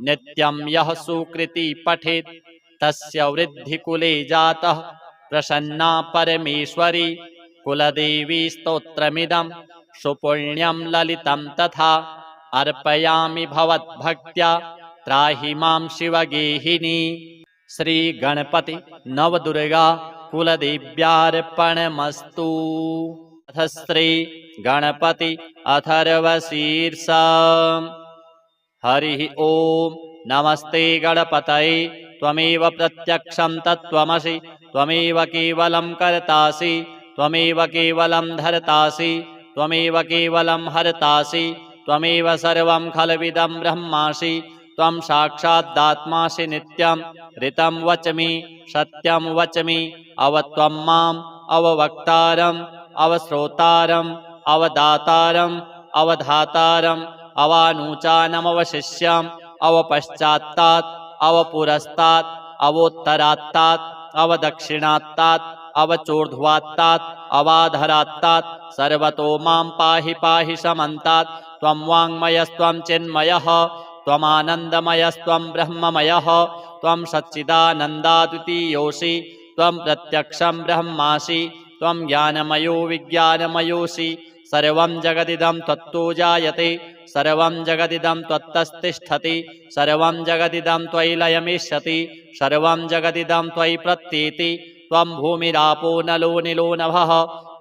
नित्यं यः सुकृती पठेत् तस्य वृद्धिकुले जातः प्रसन्ना परमेश्वरी। कुलदेवी स्तोत्रमिदं सुपुण्यं ललितं तथा अर्पयामि भवद्भक्त्या त्राहि मां शिवगेहिनी। श्री गणपति नवदुर्गा कुलदेव्यार्पणमस्तु। अथ श्री गणपति अथर्वशीर्षा। हरिः ॐ नमस्ते गणपतये त्वमेव प्रत्यक्षं तत्त्वमसि त्वमेव केवलं कर्तासि त्वमेव केवलं धर्तासि त्वमेव केवलं हर्तासि त्वमेव सर्वं खल्विदं ब्रह्मासि। त्वं साक्षादात्मासि नित्यं ऋतं वच्मि सत्यं वच्मि। अव त्वं माम् अववक्तारम् अवश्रोतारम् अवदातारम् अवधातारम् अवानुचानमवशिष्यम् अवपश्चात्तात् अवपुरस्तात् अवोत्तरात्तात् अवदक्षिणात्तात् अवचोर्ध्वात्तात् अवाधरात्तात् सर्वतो मां पाहि पाहि समन्तात् त्वं वाङ्मयस्त्वं चिन्मयः त्वमानन्दमयस्त्वं ब्रह्ममयः त्वं सच्चिदानन्दाद्वितीयोऽसि त्वं प्रत्यक्षं ब्रह्मासि त्वं ज्ञानमयो विज्ञानमयोऽसि सर्वं जगदिदं त्वत्तो जायते सर्वं जगदिदं त्वत्तस्तिष्ठति सर्वं जगदिदं त्वयि लयमिष्यति सर्वं जगदिदं त्वयि प्रत्येति त्वं भूमिरापो नलो निलो नभः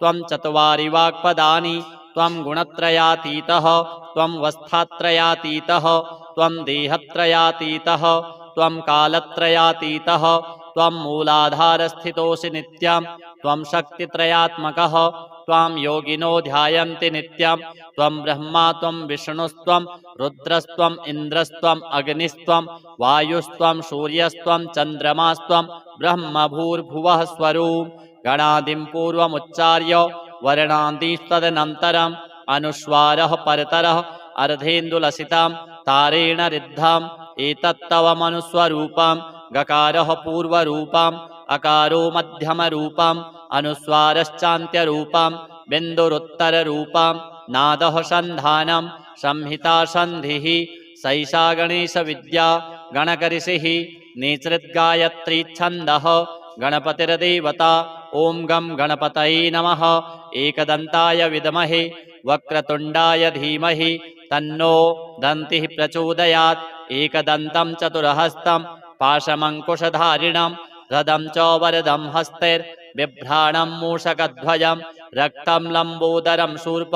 त्वं चत्वारि वाक्पदानि त्वं गुणत्रयातीतः त्वं वस्थात्रयातीतः त्वं देहत्रयातीतः त्वं कालत्रयातीतः त्वं मूलाधारस्थितोऽसि नित्यं त्वं शक्तित्रयात्मकः त्वां योगिनो ध्यायन्ति नित्यं त्वं ब्रह्मा त्वं विष्णुस्त्वं रुद्रस्त्वम् इन्द्रस्त्वम् अग्निस्त्वं वायुस्त्वं सूर्यस्त्वं चन्द्रमास्त्वं ब्रह्मभूर्भुवः स्वरूप गणादिं पूर्वमुच्चार्य वर्णादिस्तदनन्तरम् अनुस्वारः परतरः अर्धेन्दुलसितां तारेण रिद्धम् एतत्तव मनुस्वरूपं गकारः पूर्वरूपम् अकारो मध्यमरूपम् अनुस्वारश्चान्त्यरूपम् बिन्दुरुत्तररूपम् नादः सन्धानं संहिता सन्धिः सैषा गणेशविद्या गणकऋषिः निसृद्गायत्री छन्दः गणपतिर्देवता ॐ गं गणपतये नमः एकदन्ताय विद्महे वक्रतुण्डाय धीमहि तन्नो दन्तिः प्रचोदयात् एकदन्तं चतुर्हस्तं पाशमङ्कुशधारिणं रदं च वरदं हस्तैर्बिभ्राणं मूषकध्वजं रक्तं लम्बोदरं शूर्प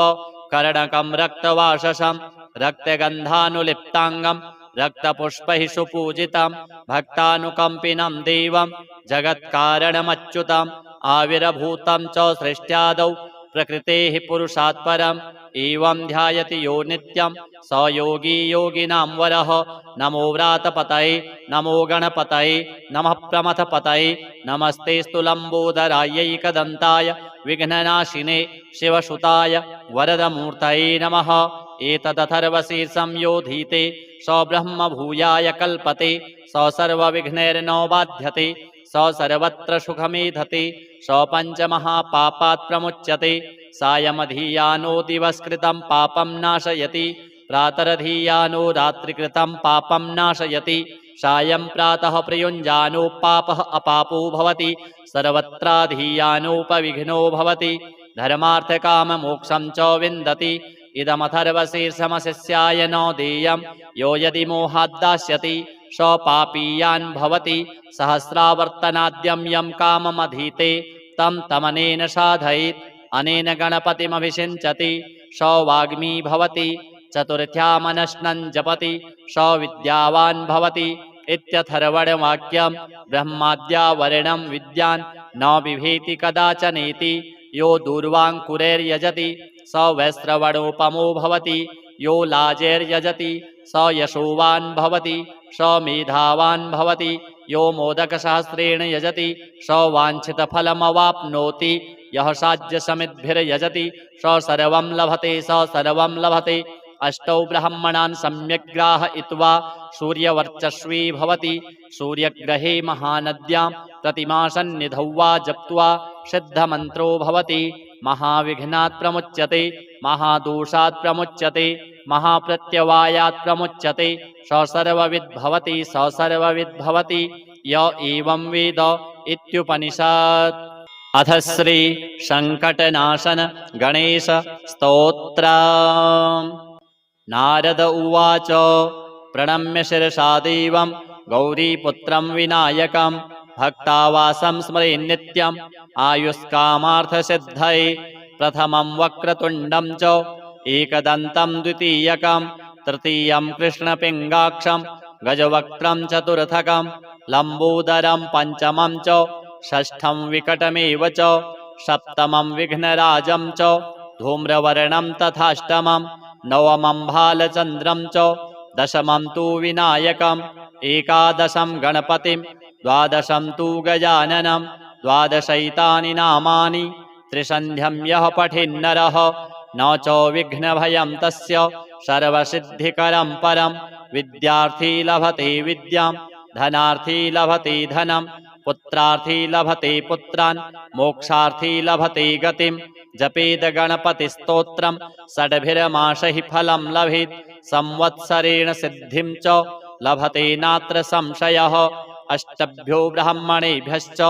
कर्णकं रक्तवाससं रक्तगन्धानुलिप्ताङ्गं रक्तपुष्पैः सुपूजितं भक्तानुकम्पिनं देवं जगत्कारणमच्युतम् आविर्भूतं च सृष्ट्यादौ प्रकृतेः पुरुषात् परम् एवं ध्यायति यो नित्यं स योगी योगिनां वरः नमो व्रातपतये नमो गणपतये नमः प्रमथपतये नमस्तेऽस्तु लम्बोदरायैकदन्ताय विघ्ननाशिने शिवसुताय वरदमूर्तये नमः एतदथर्वशीर्षं योधीते स ब्रह्मभूयाय कल्पते स सर्वविघ्नैर्नो बाध्यते स सर्वत्र सुखमेधते स पञ्चमहापापात् प्रमुच्यते सायमधीयानो दिवस्कृतं पापं नाशयति प्रातरधीयानो रात्रिकृतं पापं नाशयति सायं प्रातः प्रयुञ्जानो पापः अपापो भवति सर्वत्राधीयानोपविघ्नो भवति धर्मार्थकाममोक्षं च विन्दति इदमथर्वशीर्षमशिष्याय न देयं यो यदि मोहाद्दास्यति स पापीयान् भवति सहस्रावर्तनाद्यं यं काममधीते तं तमनेन साधयेत् अनेन गणपतिमभिषिञ्चति स वाग्मी भवति चतुर्थ्यामनश्नं जपति स विद्यावान् भवति इत्यथर्वणवाक्यं ब्रह्माद्या वर्णं विद्यान् न बिभेति कदाचनेति यो दूर्वाङ्कुरैर्यजति स वैश्रवणोपमो भवति यो लाजैर्यजति स यशोवान् भवति स मेधावान् भवति यो मोदकसहस्रेण यजति स वाञ्छितफलमवाप्नोति यः साज्यसमिद्भिर्यजति स सर्वं लभते स सर्वं लभते अष्टौ ब्राह्मणान् सम्यक् ग्राहयित्वा सूर्यवर्चस्वी भवति सूर्यग्रहे महानद्यां प्रतिमासन्निधौ वा जप्त्वा सिद्धमन्त्रो भवति महाविघ्नात् प्रमुच्यते महादोषात् प्रमुच्यते महाप्रत्यवायात् प्रमुच्यते स सर्वविद् भवति स सर्वविद् भवति य एवं वेद इत्युपनिषत्। अथ श्री संकटनाशन गणेश स्तोत्रम्। नारद उवाच प्रणम्य शिरसा देवं गौरीपुत्रं विनायकं भक्तावासं स्मरे नित्यम् आयुष्कामार्थसिद्धये प्रथमं वक्रतुण्डं च एकदन्तं द्वितीयकं तृतीयं कृष्णपिङ्गाक्षं गजवक्त्रं चतुर्थकं लम्बोदरं पञ्चमं च षष्ठं विकटमेव च सप्तमं विघ्नराजं च धूम्रवर्णं तथाष्टमं नवमं भालचन्द्रं च दशमं तु विनायकम् एकादशं गणपतिं द्वादशं तु गजाननं द्वादशैतानि नामानि त्रिसन्ध्यं यः पठेन्नरः न च विघ्नभयं तस्य सर्वसिद्धिकरं परं विद्यार्थी लभते विद्यां धनार्थी लभते धनं पुत्रार्थी लभते पुत्रान् मोक्षार्थी लभते गतिं जपेद गणपतिस्तोत्रं षड्भिर्मासैः फलं लभेत् संवत्सरेण सिद्धिं च लभते नात्र संशयः अष्टभ्यो ब्राह्मणेभ्यश्च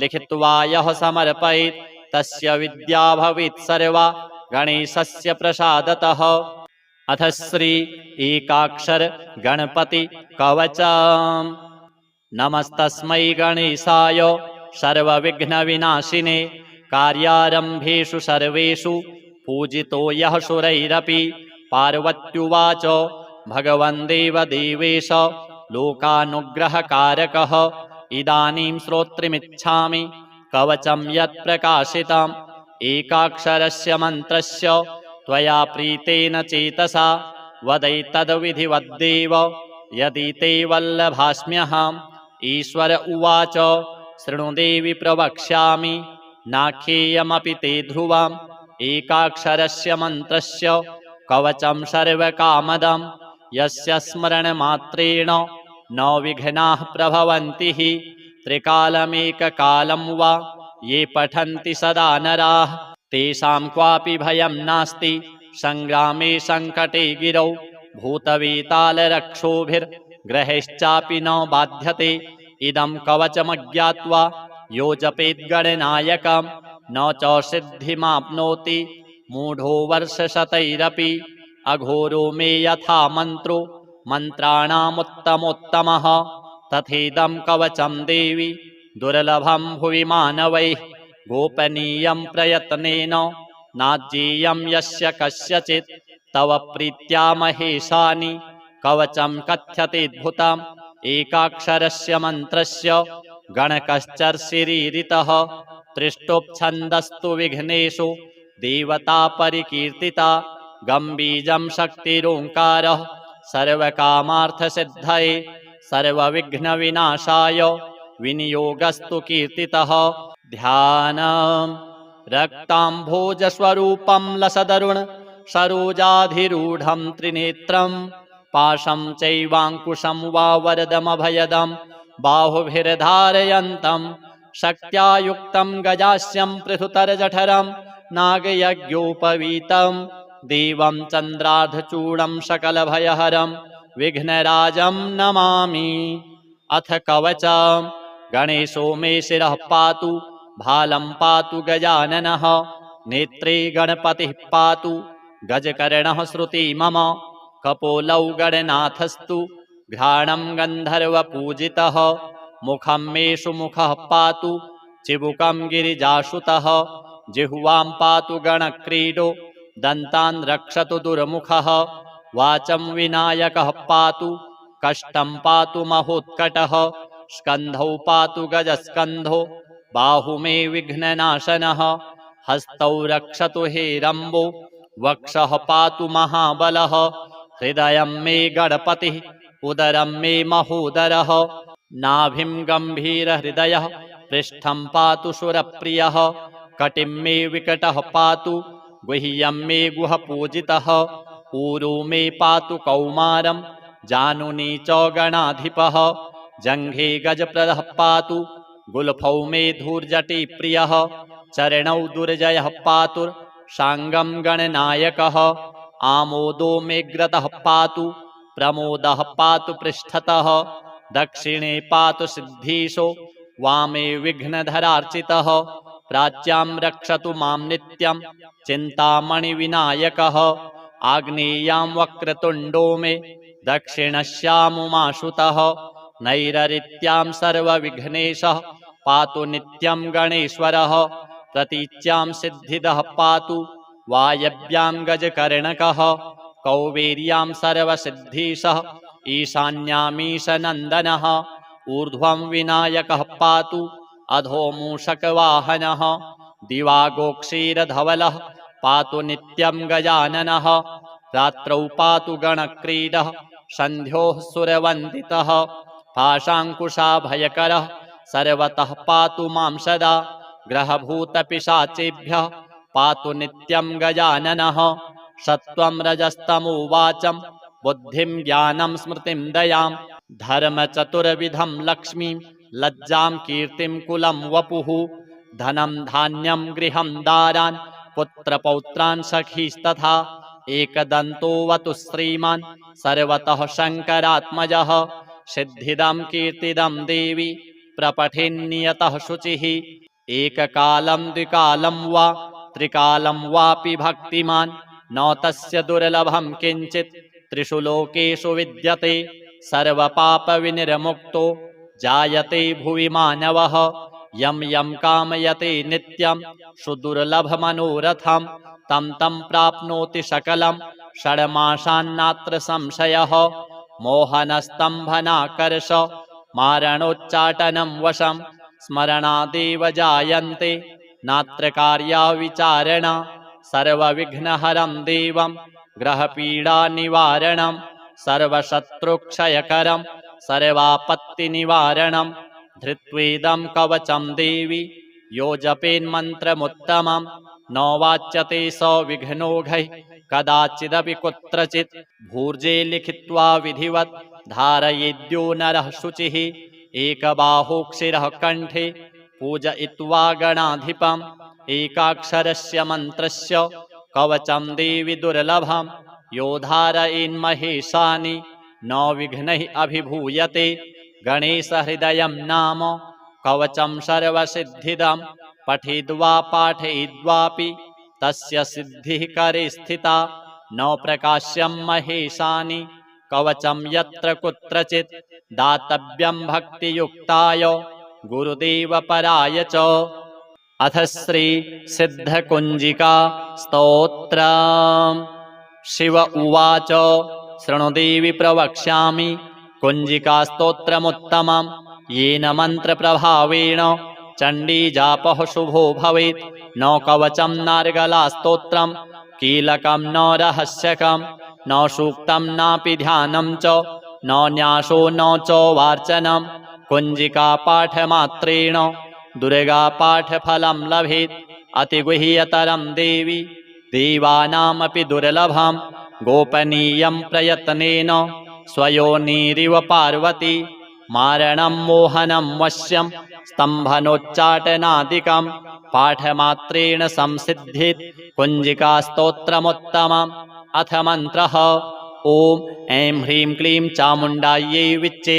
लिखित्वा यः समर्पयेत् तस्य विद्या भवेत् सर्वा गणेशस्य प्रसादतः। अथ श्री एकाक्षर गणपति कवचम्। नमस्तस्मै गणेशाय सर्वविघ्नविनाशिने कार्यारम्भेषु सर्वेषु पूजितो यः सुरैरपि। पार्वत्युवाच भगवन् देवदेवेश लोकानुग्रहकारकः इदानीं श्रोत्रिमिच्छामि कवचं यत् प्रकाशितम् एकाक्षरस्य मन्त्रस्य त्वया प्रीतेन चेतसा वदैतद्विधिवद्देव यदि ते वल्लभास्म्यहम्। ईश्वर उवाच शृणु देवि प्रवक्ष्यामि नाख्येयमपि ते ध्रुवम् एकाक्षरस्य मन्त्रस्य कवचं सर्वकामदं यस्य स्मरणमात्रेण न विघ्नाः प्रभवन्ति हि। त्रिकालमेककालं वा ये पठन्ति सदा नराः तेषां क्वापि भयं नास्ति संग्रामे संकटे गिरौ भूतवेतालरक्षोभिर्ग्रहैश्चापि न बाध्यते। इदं कवचमज्ञात्वा यो जपेद्गणनायकं न च सिद्धिमाप्नोति मूढो वर्षशतैरपि। अघोरो मे यथा मन्त्रो मन्त्राणामुत्तमोत्तमः तथेदं कवचं देवि दुर्लभं भुवि मानवैः गोपनीयं प्रयत्नेन नाज्येयं यस्य कस्यचित्। तव प्रीत्या महेशानि कवचं कथ्यतेऽद्भुतम् एकाक्षरस्य मन्त्रस्य गणकश्चर्षिरीरितः त्रिष्टुप्छन्दस्तु विघ्नेषु देवता परिकीर्तिता। गम्बीजं शक्तिरोङ्कारः सर्वकामार्थसिद्धये सर्वविघ्नविनाशाय विनियोगस्तु कीर्तितः। ध्यानम् रक्ताम्भोजस्वरूपं लसदरुण सरोजाधिरूढं त्रिनेत्रं पाशं चैवाङ्कुशं वा वरदमभयदं बाहुभिर्धारयन्तं शक्त्या युक्तं गजास्यं पृथुतरजठरं नागयज्ञोपवीतं देवं चन्द्रार्धचूडं सकलभयहरं विघ्नराजं नमामि। अथ कवचम् गणेशो मे शिरः पातु भालं पातु गजाननः नेत्रे गणपतिः पातु गजकर्णः श्रुति मम कपोलौ गणनाथस्तु घ्राणं गन्धर्वपूजितः मुखं मे सुमुखः पातु चिबुकं गिरिजासुतः जिह्वां पातु गणक्रीडो दन्तान् रक्षतु दुर्मुखः वाचं विनायकः पातु कष्टं पातु महोत्कटः स्कन्धौ पातु गजस्कन्धो बाहु मे विघ्ननाशनः हस्तौ रक्षतु हेरम्बो वक्षः पातु महाबलः हृदयं मे गणपतिः उदरं मे महोदरः नाभिं गम्भीरहृदयः पृष्ठं पातु सुरप्रियः कटिं मे विकटः पातु गुह्यं मे गुहपूजितः ऊरू मे पातु कौमारं जानुनी च गणाधिपः जङ्घे गजप्रदः पातु गुल्फौ मे धूर्जटी प्रियः चरणौ दुर्जयः पातुर्साङ्गं गणनायकः आमोदो मे ग्रतः पातु प्रमोदः पातु पृष्ठतः दक्षिणे पातु सिद्धीशो वामे विघ्नधरार्चितः प्राच्यां रक्षतु मां नित्यं चिन्तामणिविनायकः आग्नेयां वक्रतुण्डो मे दक्षिणस्यामुमाशुतः नैररित्यां सर्वविघ्नेशः पातु नित्यं गणेश्वरः प्रतीच्यां सिद्धिदः पातु वायव्यां गजकर्णकः कौबेर्यां सर्वसिद्धीशः ईशान्यामीशनन्दनः ऊर्ध्वं विनायकः पातु अधो मूषकवाहनः दिवागोक्षीरधवलः पातु नित्यं गजाननः रात्रौ पातु गणक्रीडः सन्ध्योः सुरवन्दितः पाशाङ्कुशाभयकरः सर्वतः पातु मां सदा ग्रहभूतपिशाचेभ्यः पातु नित्यं गजाननः सत्त्वं रजस्तमो वाचं बुद्धिं ज्ञानं स्मृतिं दयां धर्मचतुर्विधं लक्ष्मीं लज्जां कीर्तिं कुलं वपुः धनं धान्यं गृहं दारान् पुत्रपौत्रान् सखीस्तथा एकदन्तो वतु श्रीमान् सर्वतः शङ्करात्मजः सिद्धिदं कीर्तिदं देवी प्रपठेन्नियतः शुचिः एककालं द्विकालं वा त्रिकालं वापि भक्तिमान् न तस्य दुर्लभं किञ्चित् त्रिषु लोकेषु विद्यते सर्वपापविनिर्मुक्तो जायते भुवि मानवः यं यं कामयते नित्यं सुदुर्लभमनोरथं तं तं प्राप्नोति सकलं षड्मासान्नात्र संशयः मोहनस्तम्भनाकर्ष मारणोच्चाटनं वशं स्मरणादेव जायन्ते नात्र कार्या विचारणा सर्वविघ्नहरं देवं ग्रहपीडानिवारणं सर्वशत्रुक्षयकरं सर्वापत्तिनिवारणं धृत्वेदं कवचं देवी यो जपेन्मन्त्रमुत्तमं न वाच्यते स विघ्नौघैः कदाचिदपि कुत्रचित् भूर्जे लिखित्वा विधिवत् धारयेद्यो नरः शुचिः एकबाहोक्षिरः कण्ठे पूजयित्वा गणाधिपम् एकाक्षरस्य मन्त्रस्य कवचं देवी दुर्लभं यो धारयेन्महेशानि न विघ्नैः अभिभूयते गणेशहृदयं नाम कवचं सर्वसिद्धिदं पठित्वा पाठयित्वापि तस्य सिद्धिः करे स्थिता न प्रकाश्यं महेशानि कवचं यत्र कुत्रचित् दातव्यं भक्तियुक्ताय गुरुदेवपराय च। अथ श्री सिद्धकुञ्जिका स्तोत्रम्। शिव उवाच शृणु देवि प्रवक्ष्यामि कुञ्जिका स्तोत्रमुत्तमं येन मन्त्रप्रभावेण चण्डीजापः शुभो भवेत् न कवचं नार्गला स्तोत्रं कीलकं न रहस्यकं न सूक्तं नापि ध्यानं च न न्यासो न च वार्चनं कुञ्जिका पाठमात्रेण दुर्गा पाठफलं लभेत् अतिगुह्यतरं देवी देवानामपि दुर्लभं गोपनीयं प्रयत्नेन स्वयोनिरिव पार्वती मारणं मोहनं वश्यं स्तम्भनोच्चाटनादिकं पाठमात्रेण संसिद्धित् कुञ्जिका स्तोत्रमुत्तमम्। अथ मन्त्रः ॐ ऐं ह्रीं क्लीं चामुण्डायै विच्चे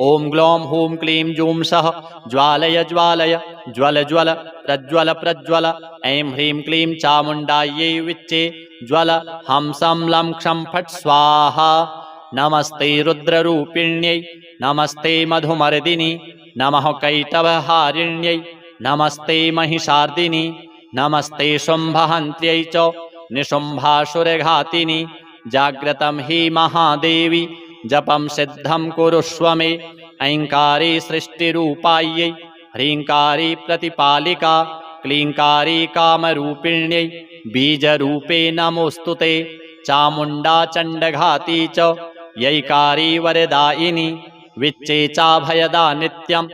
ॐ ग्लौं हूं क्लीं जूं सः ज्वालय ज्वालय ज्वल ज्वल प्रज्वल प्रज्वल ऐं ह्रीं क्लीं चामुण्डायै विच्चे ज्वल हंसं लं क्षं फट् स्वाहा नमस्ते रुद्ररूपिण्यै नमस्ते मधुमर्दिनि नमः कैटभहारिण्यै नमस्ते महिषार्दिनि नमस्ते शुम्भहन्त्यै च निशुम्भासुरघातिनि जाग्रतं हि महादेवी जपं सिद्धं कुरुष्व मे ऐङ्कारी सृष्टिरूपायै ह्रीङ्कारी प्रतिपालिका क्लीङ्कारी कामरूपिण्यै बीजरूपे नमोऽस्तु ते चामुण्डा चण्डघाती च यैकारी वरदायिनी विच्चे चाभयदा नित्यं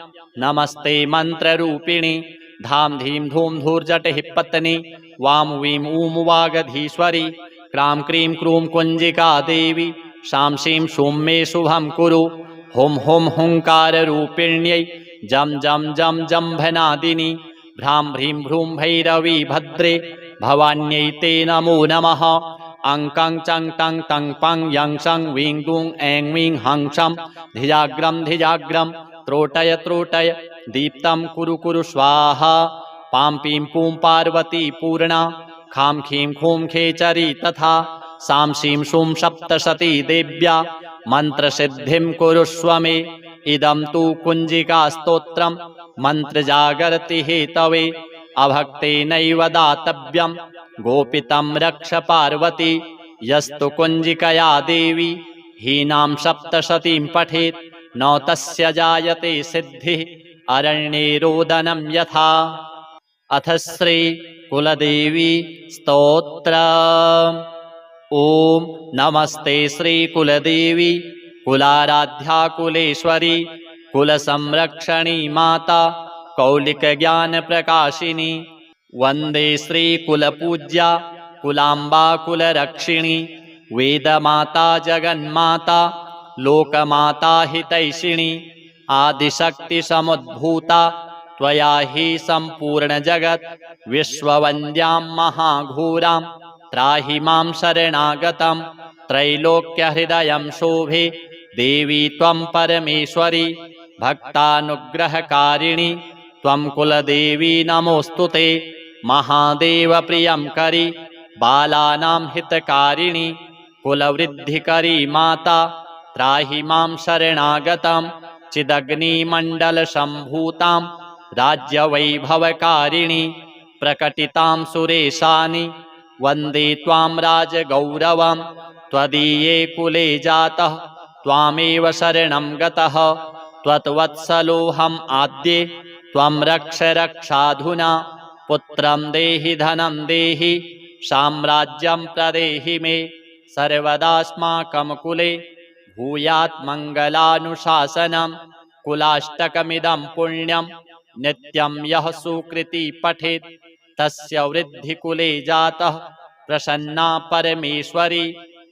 नमस्ते मन्त्ररूपिणी धाम धीं धूम धूर्जटिः पत्नी वां वीं ऊं वागधीश्वरी क्रां क्रीं क्रूं कुञ्जिका देवी शां शीं शूं मे शुभं कुरु हुं हुं हुङ्काररूपिण्यै जं जं जं जम्भनादिनी भ्रां ह्रीं भ्रूं भैरवी भद्रे भवान्यै ते नमो नमः अं कं चं टं तं पं यं शं वीं दूं ऐं वीं हं शं धिजाग्रं धिजाग्रं त्रोटय त्रोटय दीप्तं कुरु कुरु स्वाहा पां पीं पूं पार्वती पूर्णा खां खीं खूं खेचरी तथा सां शीं शूं सप्तशती देव्या मन्त्रसिद्धिं कुरुष्व मे इदं तु कुञ्जिका स्तोत्रं मन्त्रजागर्ति हेतवे अभक्तेनैव दातव्यं गोपितं रक्ष पार्वती यस्तु कुञ्जिकया देवी हीनां सप्तशतीं पठेत् न तस्य जायते सिद्धिः अरण्ये रोदनं यथा। अथ श्री कुलदेवी स्तोत्रम्। ॐ नमस्ते श्री कुलदेवी कुलाराध्या कुलेश्वरी कुलसंरक्षणी माता कौलिकज्ञानप्रकाशिनी वन्दे श्री कुलपूज्या कुलाम्बा कुलरक्षिणी वेदमाता जगन्माता लोकमाता हितैषिणी आदिशक्तिसमुद्भूता त्वया हि सम्पूर्णजगत् विश्ववन्द्यां महाघोरां त्राहि मां शरणागतं त्रैलोक्यहृदयं शोभे देवी त्वं परमेश्वरी भक्तानुग्रहकारिणी त्वं कुलदेवी नमोऽस्तु ते महादेव प्रियंकरी बालानां हितकारिणी कुलवृद्धिकरी माता त्राहि मां शरणागतं चिदग्निमण्डलसम्भूतां राज्यवैभवकारिणी प्रकटितां सुरेशानि वन्दे त्वां राजगौरवं त्वदीये कुले जातः त्वामेव शरणं गतः त्वत्वत्सलोऽहम् आद्ये त्वं रक्ष रक्षाधुना पुत्रं देहि धनं देहि साम्राज्यं प्रदेहि मे सर्वदास्माकं कुले भूयात् मङ्गलानुशासनं कुलाष्टकमिदं पुण्यं नित्यं यः सुकृति पठेत् तस्य वृद्धिकुले जातः प्रसन्ना परमेश्वरी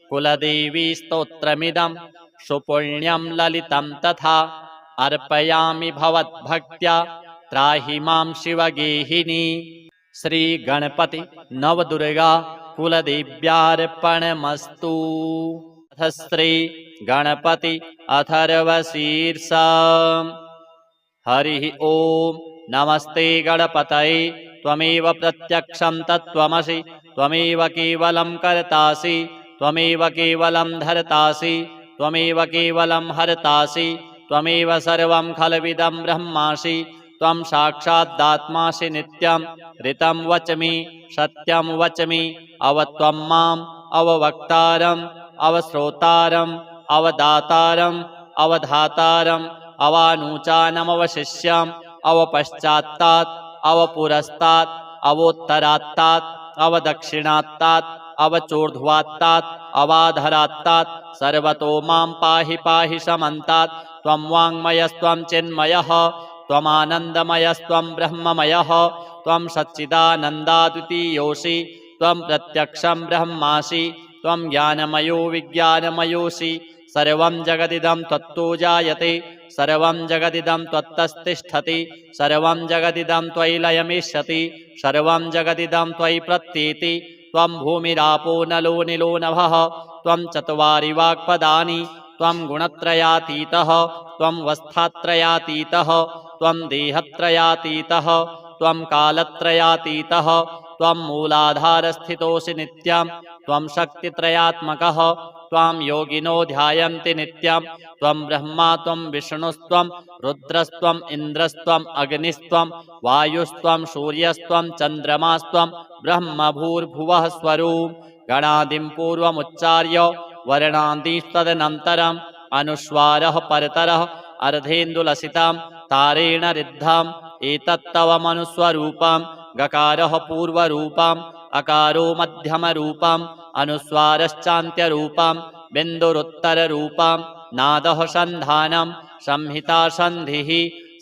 कुलदेवी स्तोत्रमिदं सुपुण्यं ललितं तथा अर्पयामि भवद्भक्त्या त्राहि मां शिवगेहिनी। श्री गणपति नवदुर्गा कुलदेव्यार्पणमस्तु। अथ श्री गणपति अथर्वशीर्षा। हरिः ओम नमस्ते गणपतये त्वमेव प्रत्यक्षं तत्त्वमसि त्वमेव केवलं कर्तासि त्वमेव केवलं धर्तासि त्वमेव केवलं हर्तासि त्वमेव सर्वं खल्विदं ब्रह्मासि त्वं साक्षादात्मासि नित्यं ऋतं वच्मि सत्यं वच्मि अवत्वं माम् अववक्तारम् अवश्रोतारम् अवदातारम् अवधातारम् अवानुचानमवशिष्यम् अवपश्चात्तात् अवपुरस्तात् अवोत्तरात्तात् अवदक्षिणात्तात् अवचोर्ध्वात्तात् अवाधरात्तात् सर्वतो मां पाहि पाहि समन्तात् त्वं वाङ्मयस्त्वं चिन्मयः त्वमानन्दमयस्त्वं ब्रह्ममयः त्वं सच्चिदानन्दाद्वितीयोऽसि त्वं प्रत्यक्षं ब्रह्मासि त्वं ज्ञानमयो विज्ञानमयोऽसि सर्वं जगदिदं त्वत्तो जायते सर्वं जगदिदं त्वत्तस्तिष्ठति सर्वं जगदिदं त्वयि लयमिष्यति सर्वं जगदिदं त्वयि प्रत्येति त्वं भूमिरापो नलो निलो नभः त्वं चत्वारि वाक्पदानि त्वं गुणत्रयातीतः त्वं वस्थात्रयातीतः त्वं देहत्रयातीतः त्वं कालत्रयातीतः त्वं मूलाधारस्थितोऽसि नित्यं त्वं शक्तित्रयात्मकः त्वां योगिनो ध्यायन्ति नित्यं त्वं ब्रह्मा त्वं विष्णुस्त्वं रुद्रस्त्वम् इन्द्रस्त्वम् अग्निस्त्वं वायुस्त्वं सूर्यस्त्वं चन्द्रमास्त्वं ब्रह्मभूर्भुवः स्वरूप गणादिं पूर्वमुच्चार्य वर्णादिस्तदनन्तरम् अनुस्वारः परतरः अर्धेन्दुलसितां तारेण रिद्धम् एतत्तव मनुस्वरूपं गकारः पूर्वरूपम् अकारो मध्यमरूपम् अनुस्वारश्चान्त्यरूपम् बिन्दुरुत्तररूपम् नादः सन्धानं संहिता सन्धिः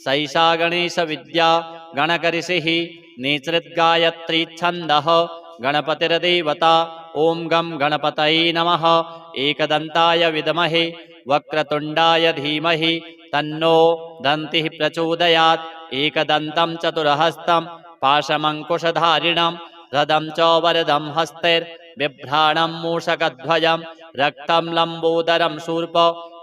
सैषा गणेशविद्या गणकऋषिः नेतृद्गायत्री छन्दः गणपतिर्देवता ॐ गं गणपतये नमः एकदन्ताय विद्महे वक्रतुण्डाय धीमहि तन्नो दन्तिः प्रचोदयात् एकदन्तं चतुर्हस्तं पाशमङ्कुशधारिणं रदं च वरदं हस्तैर्बिभ्राणं मूषकध्वजं रक्तं लम्बोदरं शूर्प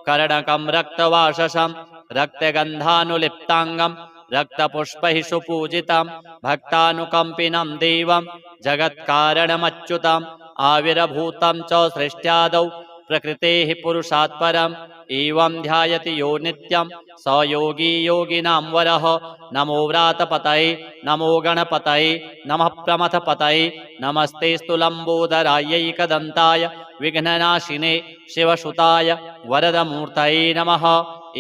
कर्णकं रक्तवाससं रक्तगन्धानुलिप्ताङ्गं रक्तपुष्पैः सुपूजितं भक्तानुकम्पिनं देवं जगत्कारणमच्युतम् आविर्भूतं च सृष्ट्यादौ प्रकृतेः पुरुषात् परम् एवं ध्यायति यो नित्यं स योगी योगिनां वरः। नमो व्रातपतये नमो गणपतये नमः प्रमथपतये नमस्तेऽस्तु लम्बोदरायैकदन्ताय विघ्ननाशिने शिवसुताय वरदमूर्तये नमः।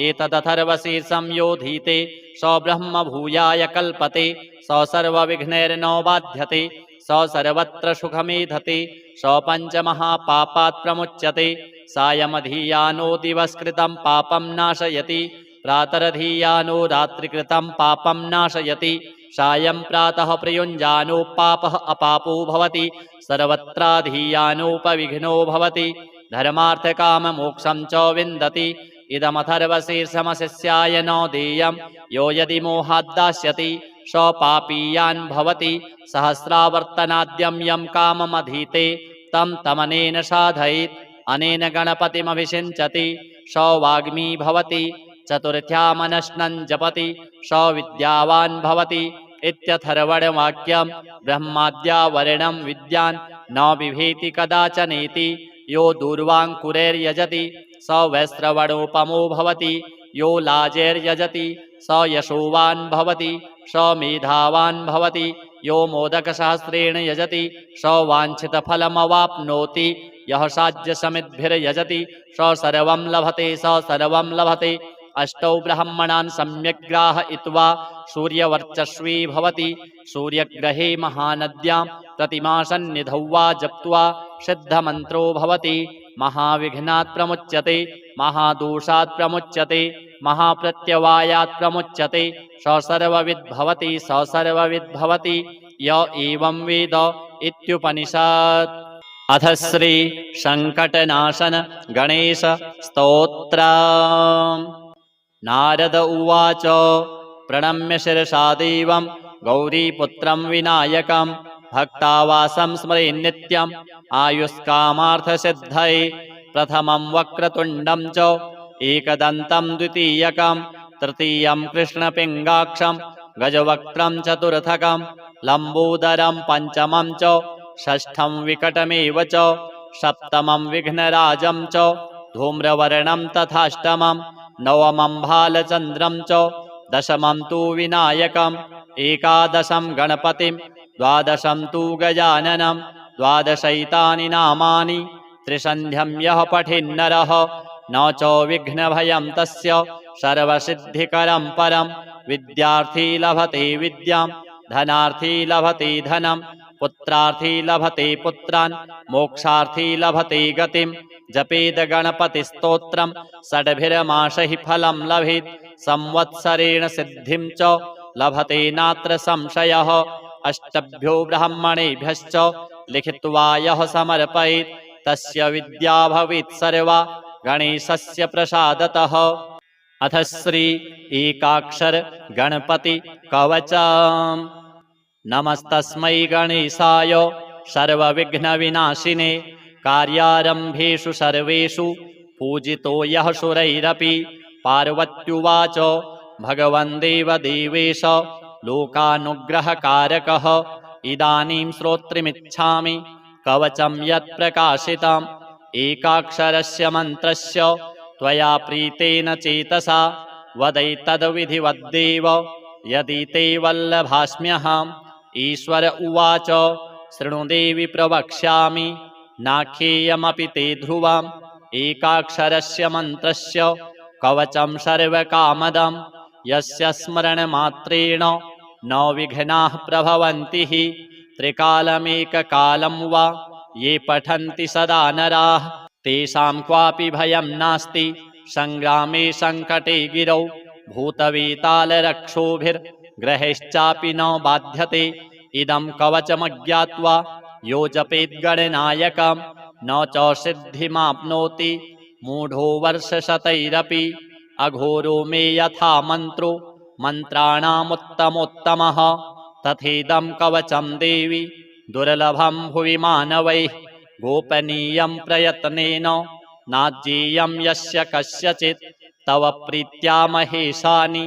एतदथर्वशीर्षं योधीते स ब्रह्मभूयाय कल्पते स सर्वविघ्नैर्नो बाध्यते स सर्वत्र सुखमेधते स पञ्चमहापापात् प्रमुच्यते सायमधीयानो दिवस्कृतं पापं नाशयति प्रातरधीयानो रात्रिकृतं पापं नाशयति सायं प्रातः प्रयुञ्जानो पापः अपापो भवति सर्वत्राधीयानोपविघ्नो भवति धर्मार्थकाममोक्षं च विन्दति इदमथर्वशीर्षमशिष्याय न देयं यो यदि मोहाद्दास्यति स पापीयान् भवति सहस्रावर्तनाद्यं यं काममधीते तं तमनेन साधयेत् अनेन गणपतिमभिषिञ्चति स वाग्मी भवति चतुर्थ्यामनश्नं जपति स विद्यावान् भवति इत्यथर्वणवाक्यं ब्रह्माद्यावरणं विद्यान् न बिभेति कदाचनेति यो दूर्वाङ्कुरैर्यजति स वैश्रवणोपमो भवति यो लाजैर्यजति स यशोवान् भवति स मेधावान् भवति यो मोदकसहस्रेण यजति स वाञ्छितफलमवाप्नोति यः साज्यसमिद्भिर्यजति स सर्वं लभते स सर्वं लभते अष्टौ ब्राह्मणान् सम्यक् ग्राहयित्वा सूर्यवर्चस्वी भवति सूर्यग्रहे महानद्यां प्रतिमासन्निधौ वा जप्त्वा सिद्धमन्त्रो भवति महाविघ्नात् प्रमुच्यते महादोषात् प्रमुच्यते महाप्रत्यवायात् प्रमुच्यते स सर्वविद् भवति स सर्वविद् भवति य एवं वेद इत्युपनिषत्। अथ श्री संकटनाशन गणेश स्तोत्रम्। नारद उवाच प्रणम्य शिरसा देवं गौरीपुत्रं विनायकं भक्तावासं स्मरे नित्यम् आयुष्कामार्थसिद्धये प्रथमं वक्रतुण्डं च एकदन्तं द्वितीयकं तृतीयं कृष्णपिङ्गाक्षं गजवक्त्रं चतुर्थकं लम्बोदरं पञ्चमं च षष्ठं विकटमेव च सप्तमं विघ्नराजं च धूम्रवर्णं तथाष्टमं नवमं भालचन्द्रं च दशमं तु विनायकम् एकादशं गणपतिं द्वादशं तु गजाननं द्वादशैतानि नामानि त्रिसन्ध्यं यः पठेन्नरः न च विघ्नभयं तस्य सर्वसिद्धिकरं परं विद्यार्थी लभते विद्यां धनार्थी लभते धनं पुत्रार्थी लभते पुत्रान् मोक्षार्थी लभते गतिं जपेद गणपतिस्तोत्रं षड्भिर्मासैः फलं लभेत् संवत्सरेण सिद्धिं च लभते नात्र संशयः अष्टभ्यो ब्राह्मणेभ्यश्च लिखित्वा यः समर्पयेत् तस्य विद्या भवेत् सर्वा गणेशस्य प्रसादतः। अथ श्री एकाक्षर गणपति कवचम्। नमस्तस्मै गणेशाय सर्वविघ्नविनाशिने कार्यारम्भेषु सर्वेषु पूजितो यः सुरैरपि। पार्वत्युवाच भगवन् देवदेवेश लोकानुग्रहकारकः इदानीं श्रोत्रिमिच्छामि कवचं यत् प्रकाशितम् एकाक्षरस्य मन्त्रस्य त्वया प्रीतेन चेतसा वदैतद्विधिवद्देव यदि ते वल्लभास्म्यहम्। ईश्वर उवाच शृणु देवि प्रवक्ष्यामि नाख्येयमपि ते ध्रुवम् एकाक्षरस्य मन्त्रस्य कवचं सर्वकामदं यस्य स्मरणमात्रेण न विघ्नाः प्रभवन्ति हि त्रिकालमेककालं वा ये पठन्ति सदा नराः तेषां क्वापि भयं नास्ति संग्रामे संकटे गिरौ भूतवेतालरक्षोभिर्ग्रहैश्चापि न बाध्यते। इदं कवचमज्ञात्वा यो जपेद्गणनायकं न च सिद्धिमाप्नोति मूढो वर्षशतैरपि। अघोरो मे यथा मन्त्रो मन्त्राणामुत्तमोत्तमः तथेदं कवचं देवि दुर्लभं भुवि मानवैः गोपनीयं प्रयत्नेन नाज्येयं यस्य कस्यचित् तव प्रीत्या महेशानि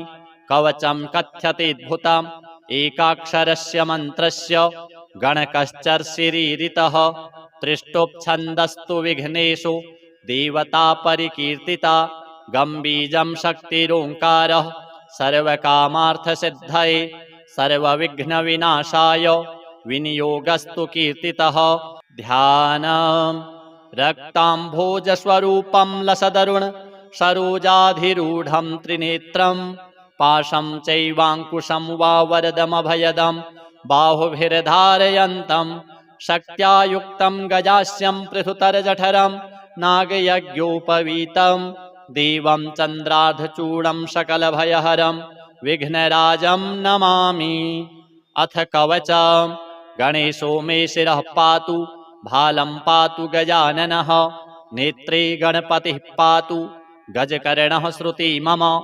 कवचं कथ्यतेऽद्भुतम् एकाक्षरस्य मन्त्रस्य गणकश्चर्षिरीरितः त्रिष्टुप्छन्दस्तु विघ्नेषु देवता परिकीर्तिता गम्बीजं शक्तिरोङ्कारः सर्वकामार्थसिद्धये सर्वविघ्नविनाशाय विनियोगस्तु कीर्तितः। ध्यानम् रक्ताम्भोजस्वरूपं लसदरुण सरोजाधिरूढं त्रिनेत्रं पाशं चैवाङ्कुशं वा वरदमभयदं बाहुभिर्धारयन्तं शक्त्या युक्तं गजास्यं पृथुतरजठरं नागयज्ञोपवीतं देवं चन्द्रार्धचूडं सकलभयहरं विघ्नराजं नमामि। अथ कवचम् गणेशो मे शिरः पातु, भालं पातु गजाननः, नेत्रे गणपतिः पातु, गजकर्णः श्रुति मम,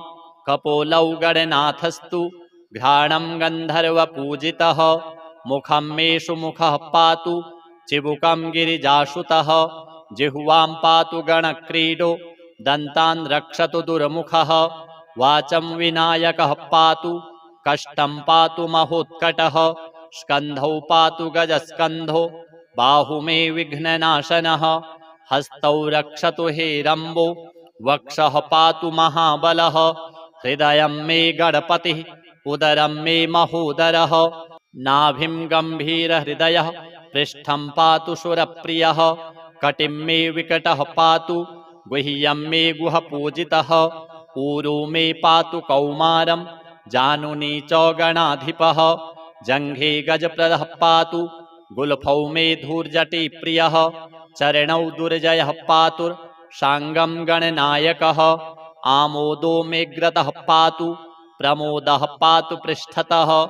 कपोलौ गणनाथस्तु, घ्राणं गन्धर्वपूजितः, मुखं मे सुमुखः पातु, चिबुकं गिरिजासुतः, जिह्वां पातु गणक्रीडो, दन्तान् रक्षतु दुर्मुखः, वाचं विनायकः पातु, कष्टं पातु महोत्कटः, स्कन्धौ पातु गजस्कन्धो, बाहु मे विघ्ननाशनः, हस्तौ रक्षतु हेरम्बो, वक्षः पातु महाबलः, हृदयं मे गणपतिः, उदरं मे महोदरः, नाभिं गम्भीरहृदयः, पृष्ठं पातु सुरप्रियः, कटिं मे विकटः पातु, गुह्यं मे गुहपूजितः, ऊरू मे पातु कौमारं, जानुनी च गणाधिपः, जङ्घे गजप्रदः पातु, गुल्फौ मे धूर्जटिप्रियः, चरणौ दुर्जयः पातु, साङ्गं गणनायकः, आमोदो मेऽग्रतः पातु, प्रमोदः पातु पृष्ठतः,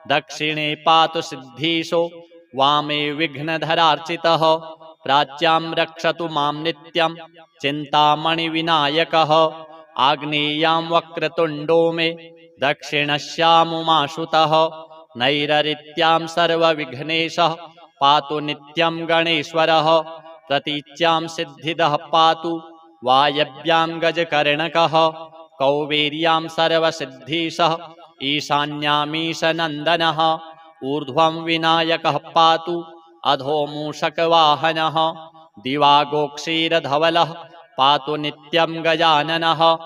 दक्षिणे पातु सिद्धीशो, वामे विघ्नधरार्चितः, प्राच्यां रक्षतु मां नित्यं, चिन्तामणिविनायकः, आग्नेयां वक्रतुण्डो मे, दक्षिणस्यामुमाशुतः, नैररित्यां सर्वविघ्नेशः, पातु नित्यं गणेश्वरः, प्रतीच्यां सिद्धिदः पातु, वायव्यां गजकर्णकः, कौवेर्यां सर्वसिद्धीशः, ईशान्यामीशनन्दनः, ऊर्ध्वं विनायकः पातु, अधो मूषकवाहनः, दिवागोक्षीरधवलः, पातु नित्यं गजाननः,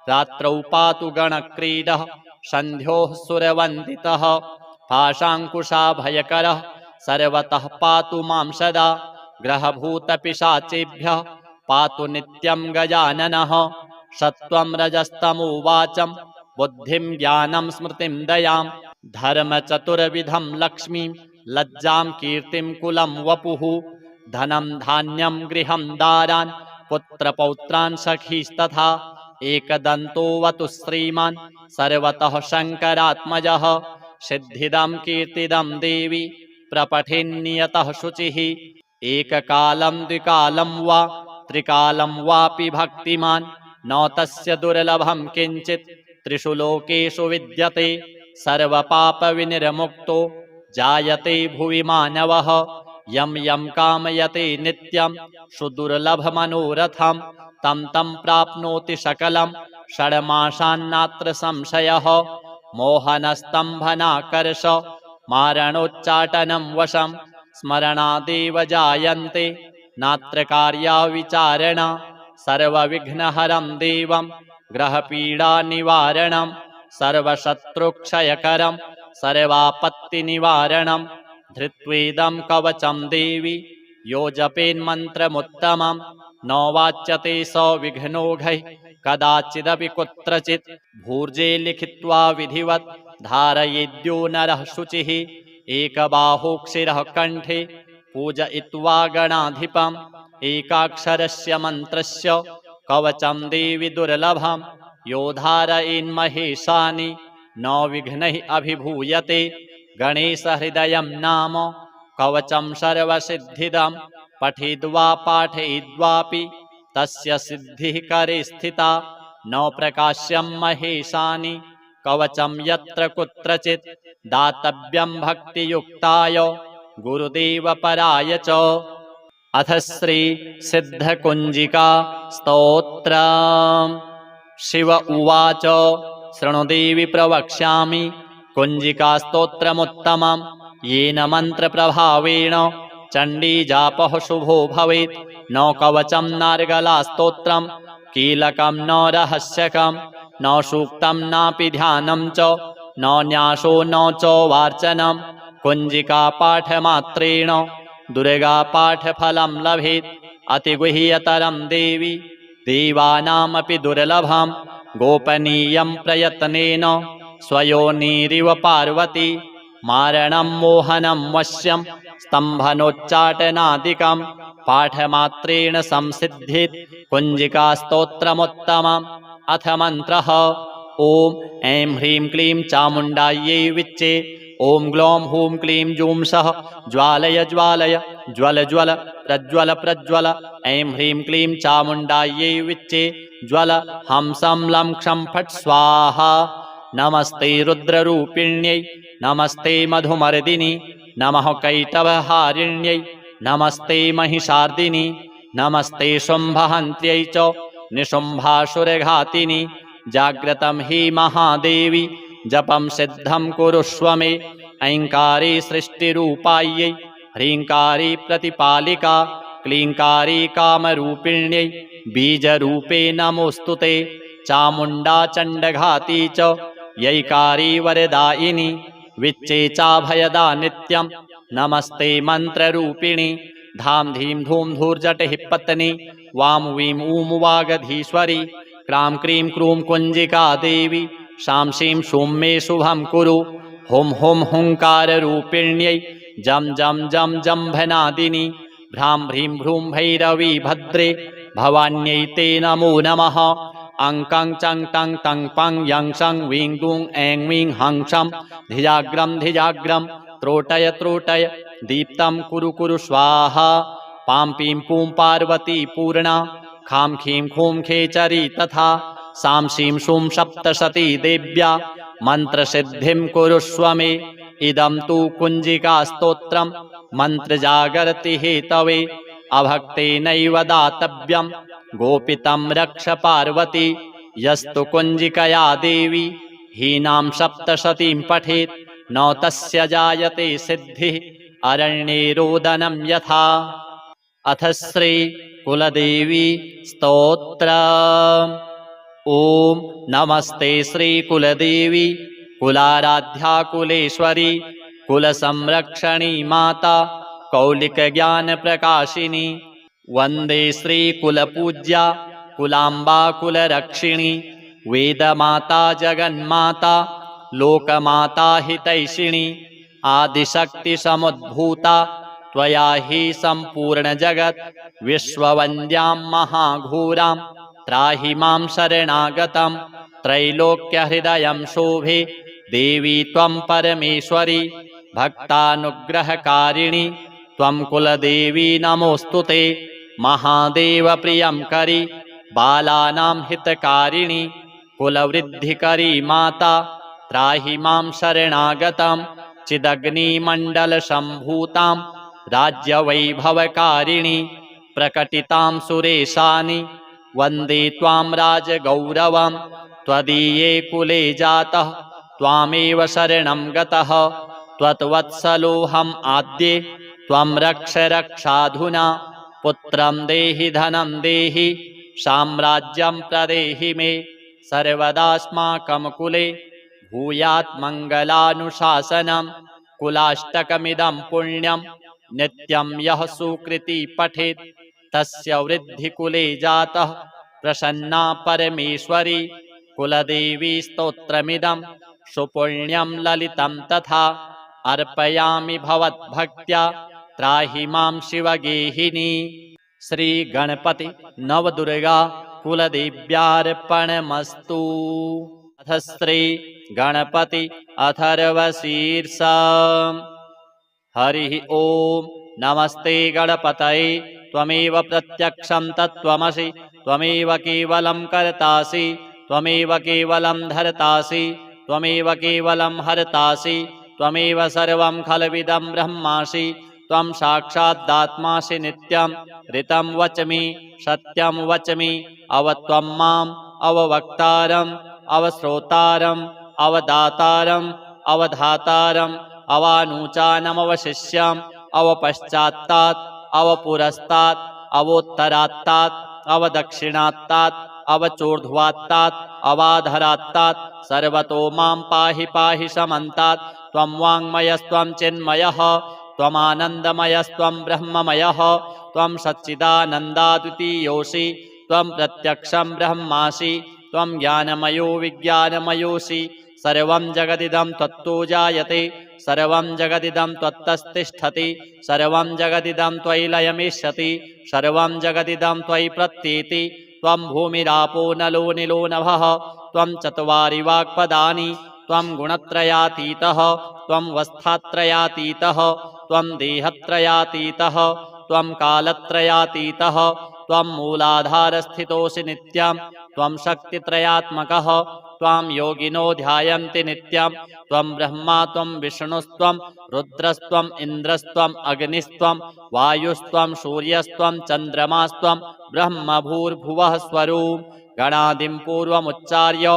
रात्रौ पातु गणक्रीडः, सन्ध्योः सुरवन्दितः, पाशाङ्कुशाभयकरः, सर्वतः पातु मां सदा, ग्रहभूतपिशाचेभ्यः पातु नित्यं गजाननः, सत्त्वं रजस्तमो वाचं, बुद्धिं ज्ञानं स्मृतिं दयां, धर्मचतुर्विधं लक्ष्मीं, लज्जां कीर्तिं कुलं वपुः, धनं धान्यं गृहं दारान्, पुत्रपौत्रान् सखीस्तथा, एकदन्तोऽवतु श्रीमान्, सर्वतः शङ्करात्मजः, सिद्धिदं कीर्तिदं देवी, प्रपठेन्नियतः शुचिः, एककालं द्विकालं वा त्रिकालं वापि भक्तिमान्, न तस्य दुर्लभं किञ्चित् त्रिषु लोकेषु विद्यते, सर्वपापविनिर्मुक्तो जायते भुवि मानवः, यं यं कामयते नित्यं सुदुर्लभमनोरथं, तं तं प्राप्नोति सकलं, षड्मासान्नात्र संशयः, मोहनस्तम्भनाकर्ष मारणोच्चाटनं वशं, स्मरणादेव जायन्ते नात्र कार्या विचारणा, सर्वविघ्नहरं देवं ग्रहपीडानिवारणं, सर्वशत्रुक्षयकरं सर्वापत्तिनिवारणं, धृत्वेदं कवचं देवी यो जपेन्मन्त्रमुत्तमं, न वाच्यते स विघ्नौघैः कदाचिदपि कुत्रचित्, भूर्जे लिखित्वा विधिवत् धारयेद्यो नरः शुचिः, एकबाहोक्षिरः कण्ठे पूजयित्वा गणाधिपम्, एकाक्षरस्य मन्त्रस्य कवचं देवि दुर्लभं, यो धारयेन्महेशानि न विघ्नैः अभिभूयते, गणेशहृदयं नाम कवचं सर्वसिद्धिदं, पठित्वा पाठयित्वापि तस्य सिद्धिः करे स्थिता, न प्रकाश्यं महेशानि कवचं यत्र कुत्रचित्, दातव्यं भक्तियुक्ताय गुरुदेवपराय च। अथ श्री सिद्धकुञ्जिका स्तोत्रम्। शिव उवाच शृणु देवि प्रवक्ष्यामि कुञ्जिकास्तोत्रमुत्तमं, येन मन्त्रप्रभावेण चण्डीजापः शुभो भवेत्, न कवचं नार्गलास्तोत्रं, कीलकं न रहस्यकं, न सूक्तं नापि ध्यानं च, न न्यासो न च वार्चनं, कुञ्जिकापाठमात्रेण दुर्गापाठफलं लभेत्, अतिगुह्यतरं देवि देवानामपि दुर्लभं, गोपनीयं प्रयत्नेन स्वयोनिरिव पार्वती, मारणं मोहनं वश्यं स्तम्भनोच्चाटनादिकं, पाठमात्रेण संसिद्धित् कुञ्जिकास्तोत्रमुत्तमम्। अथ मन्त्रः ॐ ऐं ह्रीं क्लीं चामुण्डायै विच्चे। ॐ ग्लौं हूं क्लीं जूं सः ज्वालय ज्वालय ज्वल ज्वल प्रज्वल प्रज्वल। ऐं ह्रीं क्लीं चामुण्डायै विच्चे ज्वल हं सं लं क्षं फट् स्वाहा। नमस्ते रुद्ररूपिण्यै नमस्ते मधुमर्दिनि नमः कैटभहारिण्यै नमस्ते महिषार्दिनि नमस्ते शुम्भहन्त्यै च निशुम्भासुरघातिनि। जाग्रतं हि महादेवी जपं सिद्धं कुरुष्व मे। ऐङ्कारी सृष्टिरूपायै ह्रीङ्कारी प्रतिपालिका क्लीङ्कारी कामरूपिण्यै बीजरूपे नमोऽस्तु ते। चामुण्डा चण्डघाती च यैकारी वरदायिनी विच्चे चाभयदा नित्यं नमस्ते मन्त्ररूपिणि। धां धीं धूं धूर्जटिः पत्नी वां वीं ऊं वागधीश्वरी क्रां क्रीं क्रूं कुञ्जिका देवी शां शीं शूं मे शुभं कुरु। हुं हुं हुङ्काररूपिण्यै जं जं जं जम्भनादिनि भ्रां ह्रीं भ्रूं भैरवी भद्रे भवान्यै ते नमो नमः। अं कं चं टं तं पं यं शं वीं दूं ऐं वीं हं शं धिजाग्रं धिजाग्रं त्रोटय त्रोटय दीप्तं कुरु कुरु स्वाहा। पां पीं पूं पार्वती पूर्णा खां खीं खूं खेचरी तथा सां शीं शूं सप्तशती देव्या मन्त्रसिद्धिं कुरुष्व मे। इदं तु कुञ्जिकास्तोत्रं मन्त्रजागर्ति हेतवे अभक्तेनैव दातव्यं गोपितं रक्ष पार्वती। यस्तु कुञ्जिकया देवी हीनां सप्तशतीं पठेत् न तस्य जायते सिद्धिः अरण्ये रोदनं यथा। अथ श्री कुलदेवी स्तोत्र। ॐ नमस्ते श्री कुलदेवी कुलाराध्या कुलेश्वरी कुलसंरक्षणी माता कौलिकज्ञानप्रकाशिनी। वन्दे श्रीकुलपूज्या कुलाम्बा कुलरक्षिणी वेदमाता जगन्माता लोकमाता हितैषिणी। आदिशक्तिसमुद्भूता त्वया हि सम्पूर्णजगत् विश्ववन्द्यां महाघोरां त्राहि मां शरणागतं। त्रैलोक्यहृदयं शोभे देवी त्वं परमेश्वरी भक्तानुग्रहकारिणी त्वं कुलदेवी नमोऽस्तु ते। महादेवप्रियं करि बालानां हितकारिणि कुलवृद्धिकरी माता त्राहि मां शरणागतं। चिदग्निमण्डलसम्भूतां राज्यवैभवकारिणि प्रकटितां सुरेशानि वन्दे त्वां राजगौरवं। त्वदीये कुले जातः त्वामेव शरणं गतः त्वत्वत्सलोऽहम् आद्ये त्वं रक्ष रक्षाधुना। पुत्रं देहि धनं देहि साम्राज्यं प्रदेहि मे सर्वदास्माकं कुले भूयात् मङ्गलानुशासनं। कुलाष्टकमिदं पुण्यं नित्यं यः सुकृती पठेत् तस्य वृद्धिकुले जातः प्रसन्ना परमेश्वरी। कुलदेवी स्तोत्रमिदं सुपुण्यं ललितं तथा अर्पयामि भवद्भक्त्या त्राहि मां शिवगेहिनी। श्रीगणपति नवदुर्गा कुलदेव्यार्पणमस्तु। अथ श्री गणपति अथर्वशीर्षा। हरिः ॐ नमस्ते गणपतये त्वमेव प्रत्यक्षं तत्त्वमसि त्वमेव केवलं कर्तासि त्वमेव केवलं धर्तासि त्वमेव केवलं हर्तासि त्वमेव सर्वं खल्विदं ब्रह्मासि। त्वं साक्षादात्मासि नित्यं ऋतं वच्मि सत्यं वच्मि। अव त्वं माम् अववक्तारम् अवश्रोतारम् अवदातारम् अवधातारम् अवानूचानमवशिष्यम् अवपश्चात्तात् अवपुरस्तात् अवोत्तरात्तात् अवदक्षिणात्तात् अवचोर्ध्वात्तात् अवाधरात्तात् सर्वतो मां पाहि पाहि समन्तात्। त्वं वाङ्मयस्त्वं चिन्मयः त्वमानन्दमयस्त्वं ब्रह्ममयः त्वं सच्चिदानन्दाद्वितीयोऽसि त्वं प्रत्यक्षं ब्रह्मासि त्वं ज्ञानमयो विज्ञानमयोऽसि। सर्वं जगदिदं त्वत्तो जायते सर्वं जगदिदं त्वत्तस्तिष्ठति सर्वं जगदिदं त्वयि लयमिष्यति सर्वं जगदिदं त्वयि प्रत्येति त्वं भूमिरापो नलो निलो नभः त्वं चत्वारि वाक्पदानि त्वं गुणत्रयातीतः त्वं वस्थात्रयातीतः त्वं देहत्रयातीतः त्वं कालत्रयातीतः त्वं मूलाधारस्थितोऽसि नित्यं त्वं शक्तित्रयात्मकः त्वां योगिनो ध्यायन्ति नित्यं त्वं ब्रह्मा त्वं विष्णुस्त्वं रुद्रस्त्वम् इन्द्रस्त्वम् अग्निस्त्वं वायुस्त्वं सूर्यस्त्वं चन्द्रमास्त्वं ब्रह्मभूर्भुवः स्वरूप गणादिं पूर्वमुच्चार्य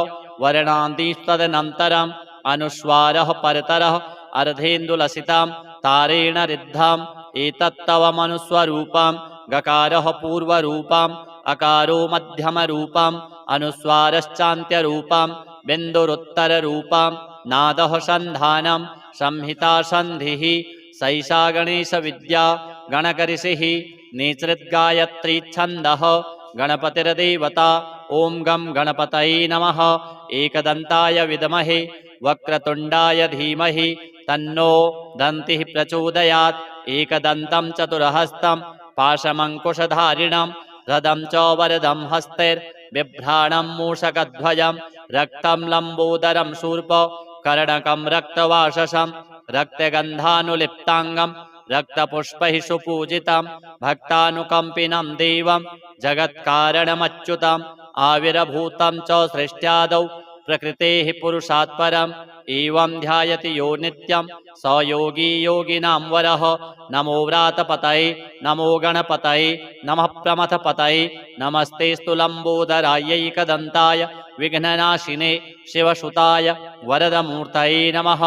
वर्णादीस्तदनन्तरम् अनुस्वारः परतरः अर्धेन्दुलसितां तारेण रिद्धाम् एतत्तवमनुस्वरूपम् गकारः पूर्वरूपम् अकारो मध्यमरूपम् अनुस्वारश्चान्त्यरूपम् बिन्दुरुत्तररूपम् नादः सन्धानम् संहिता सन्धिः सैषा गणेशविद्या गणकऋषिः निसृद्गायत्री छन्दः गणपतिर्देवता ॐ गं गणपतये नमः एकदन्ताय विद्महे वक्रतुण्डाय धीमहि तन्नो दन्तिः प्रचोदयात् एकदन्तं चतुर्हस्तं पाशमङ्कुशधारिणं रदं च वरदं हस्तैर्बिभ्राणं मूषकध्वजं रक्तं लम्बोदरं शूर्प कर्णकं रक्तवाससं रक्तगन्धानुलिप्ताङ्गं रक्तपुष्पैः सुपूजितं भक्तानुकम्पिनं देवं जगत्कारणमच्युतम् आविर्भूतं च सृष्ट्यादौ प्रकृतेः पुरुषात् परम् एवं ध्यायति यो नित्यं स योगी योगिनां वरः नमो व्रातपतये नमो गणपतये नमः प्रमथपतये नमस्तेऽस्तु लम्बोदरायैकदन्ताय विघ्ननाशिने शिवसुताय वरदमूर्तये नमः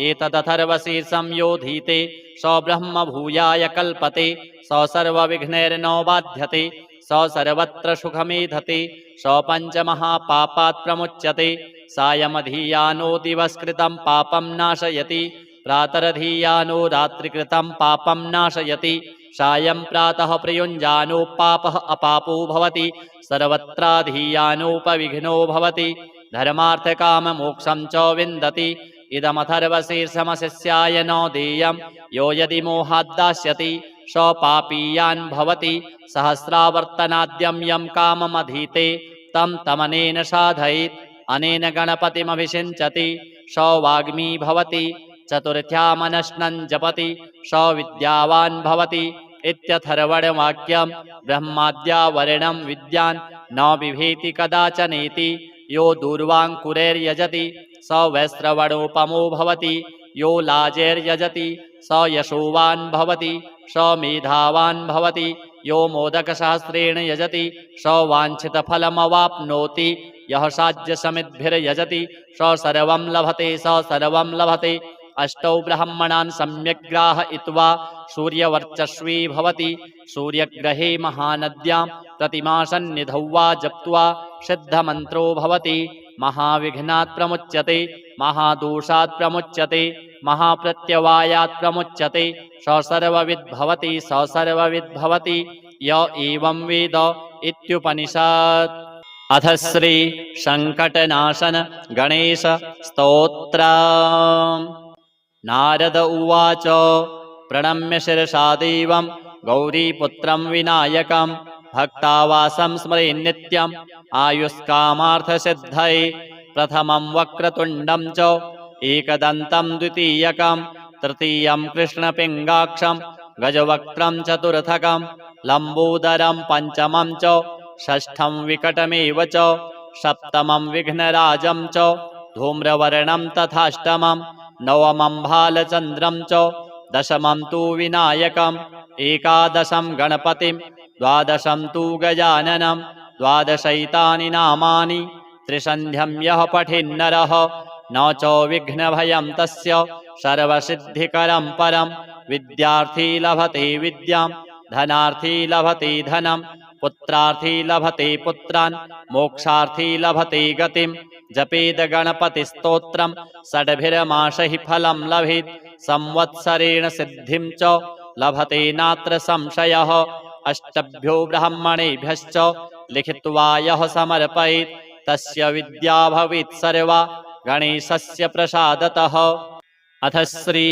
एतदथर्वशीर्षं योधीते स ब्रह्म भूयाय कल्पते स सर्वविघ्नैर्नो बाध्यते स सर्वत्र सुखमेधते स पञ्चमहापापात् प्रमुच्यते सायमधीयानो दिवस्कृतं पापं नाशयति प्रातरधीयानो रात्रिकृतं पापं नाशयति सायं प्रातः प्रयुञ्जानो पापः अपापो भवति सर्वत्राधीयानोपविघ्नो भवति धर्मार्थकाममोक्षं च विन्दति इदमथर्वशीर्षमशिष्याय न देयं यो यदि मोहाद्दास्यति स पापीयान् भवति सहस्रावर्तनाद्यं यं काममधीते तं तमनेन साधयेत् अनेन गणपतिमभिषिञ्चति स वाग्मी भवति चतुर्थ्यामनश्नं जपति स विद्यावान् भवति इत्यथर्वणवाक्यं ब्रह्माद्यावरणं विद्यान् न बिभेति कदाचनेति यो दूर्वाङ्कुरैर्यजति स वैश्रवणोपमो भवति यो लाजैर्यजति स यशोवान् भवति स मेधावान् भवति यो मोदकसहस्रेण यजति स वाञ्छितफलमवाप्नोति यः साज्यसमिद्भिर्यजति स सर्वं लभते स सर्वं लभते अष्टौ ब्राह्मणान् सम्यग्ग्राहयित्वा सूर्यवर्चस्वी भवति सूर्यग्रहे महानद्यां प्रतिमासन्निधौ वा जप्त्वा सिद्धमन्त्रो भवति महाविघ्नात् प्रमुच्यते महादोषात् प्रमुच्यते महाप्रत्यवायात् प्रमुच्यते स सर्वविद्भवति स सर्वविद्भवति य एवं वेद इत्युपनिषत्। अथ श्री संकटनाशन गणेश स्तोत्रम्। नारद उवाच प्रणम्य शिरसा देवं गौरीपुत्रं विनायकं भक्तावासं स्मरे नित्यम् आयुष्कामार्थसिद्धये प्रथमं वक्रतुण्डं च एकदन्तं द्वितीयकं तृतीयं कृष्णपिङ्गाक्षं गजवक्त्रं चतुर्थकं लम्बोदरं पञ्चमं च षष्ठं विकटमेव च सप्तमं विघ्नराजं च धूम्रवर्णं तथाष्टमं नवमं भालचन्द्रं च दशमं तु विनायकम् एकादशं गणपतिं द्वादशं तु गजाननं द्वादशैतानि नामानि त्रिसन्ध्यं यः पठेन्नरः न च विघ्नभयं तस्य सर्वसिद्धिकरं परं विद्यार्थी लभते विद्यां धनार्थी लभते धनं पुत्रार्थी लभते पुत्रान् मोक्षार्थी लभते गतिं जपेद गणपतिस्तोत्रं षड्भिर्मासैः फलं लभेत् संवत्सरेण सिद्धिं च लभते नात्र संशयः अष्टभ्यो ब्राह्मणेभ्यश्च लिखित्वा यः समर्पयेत् तस्य विद्या भवेत् सर्वा गणेशस्य प्रसादतः। अथ श्री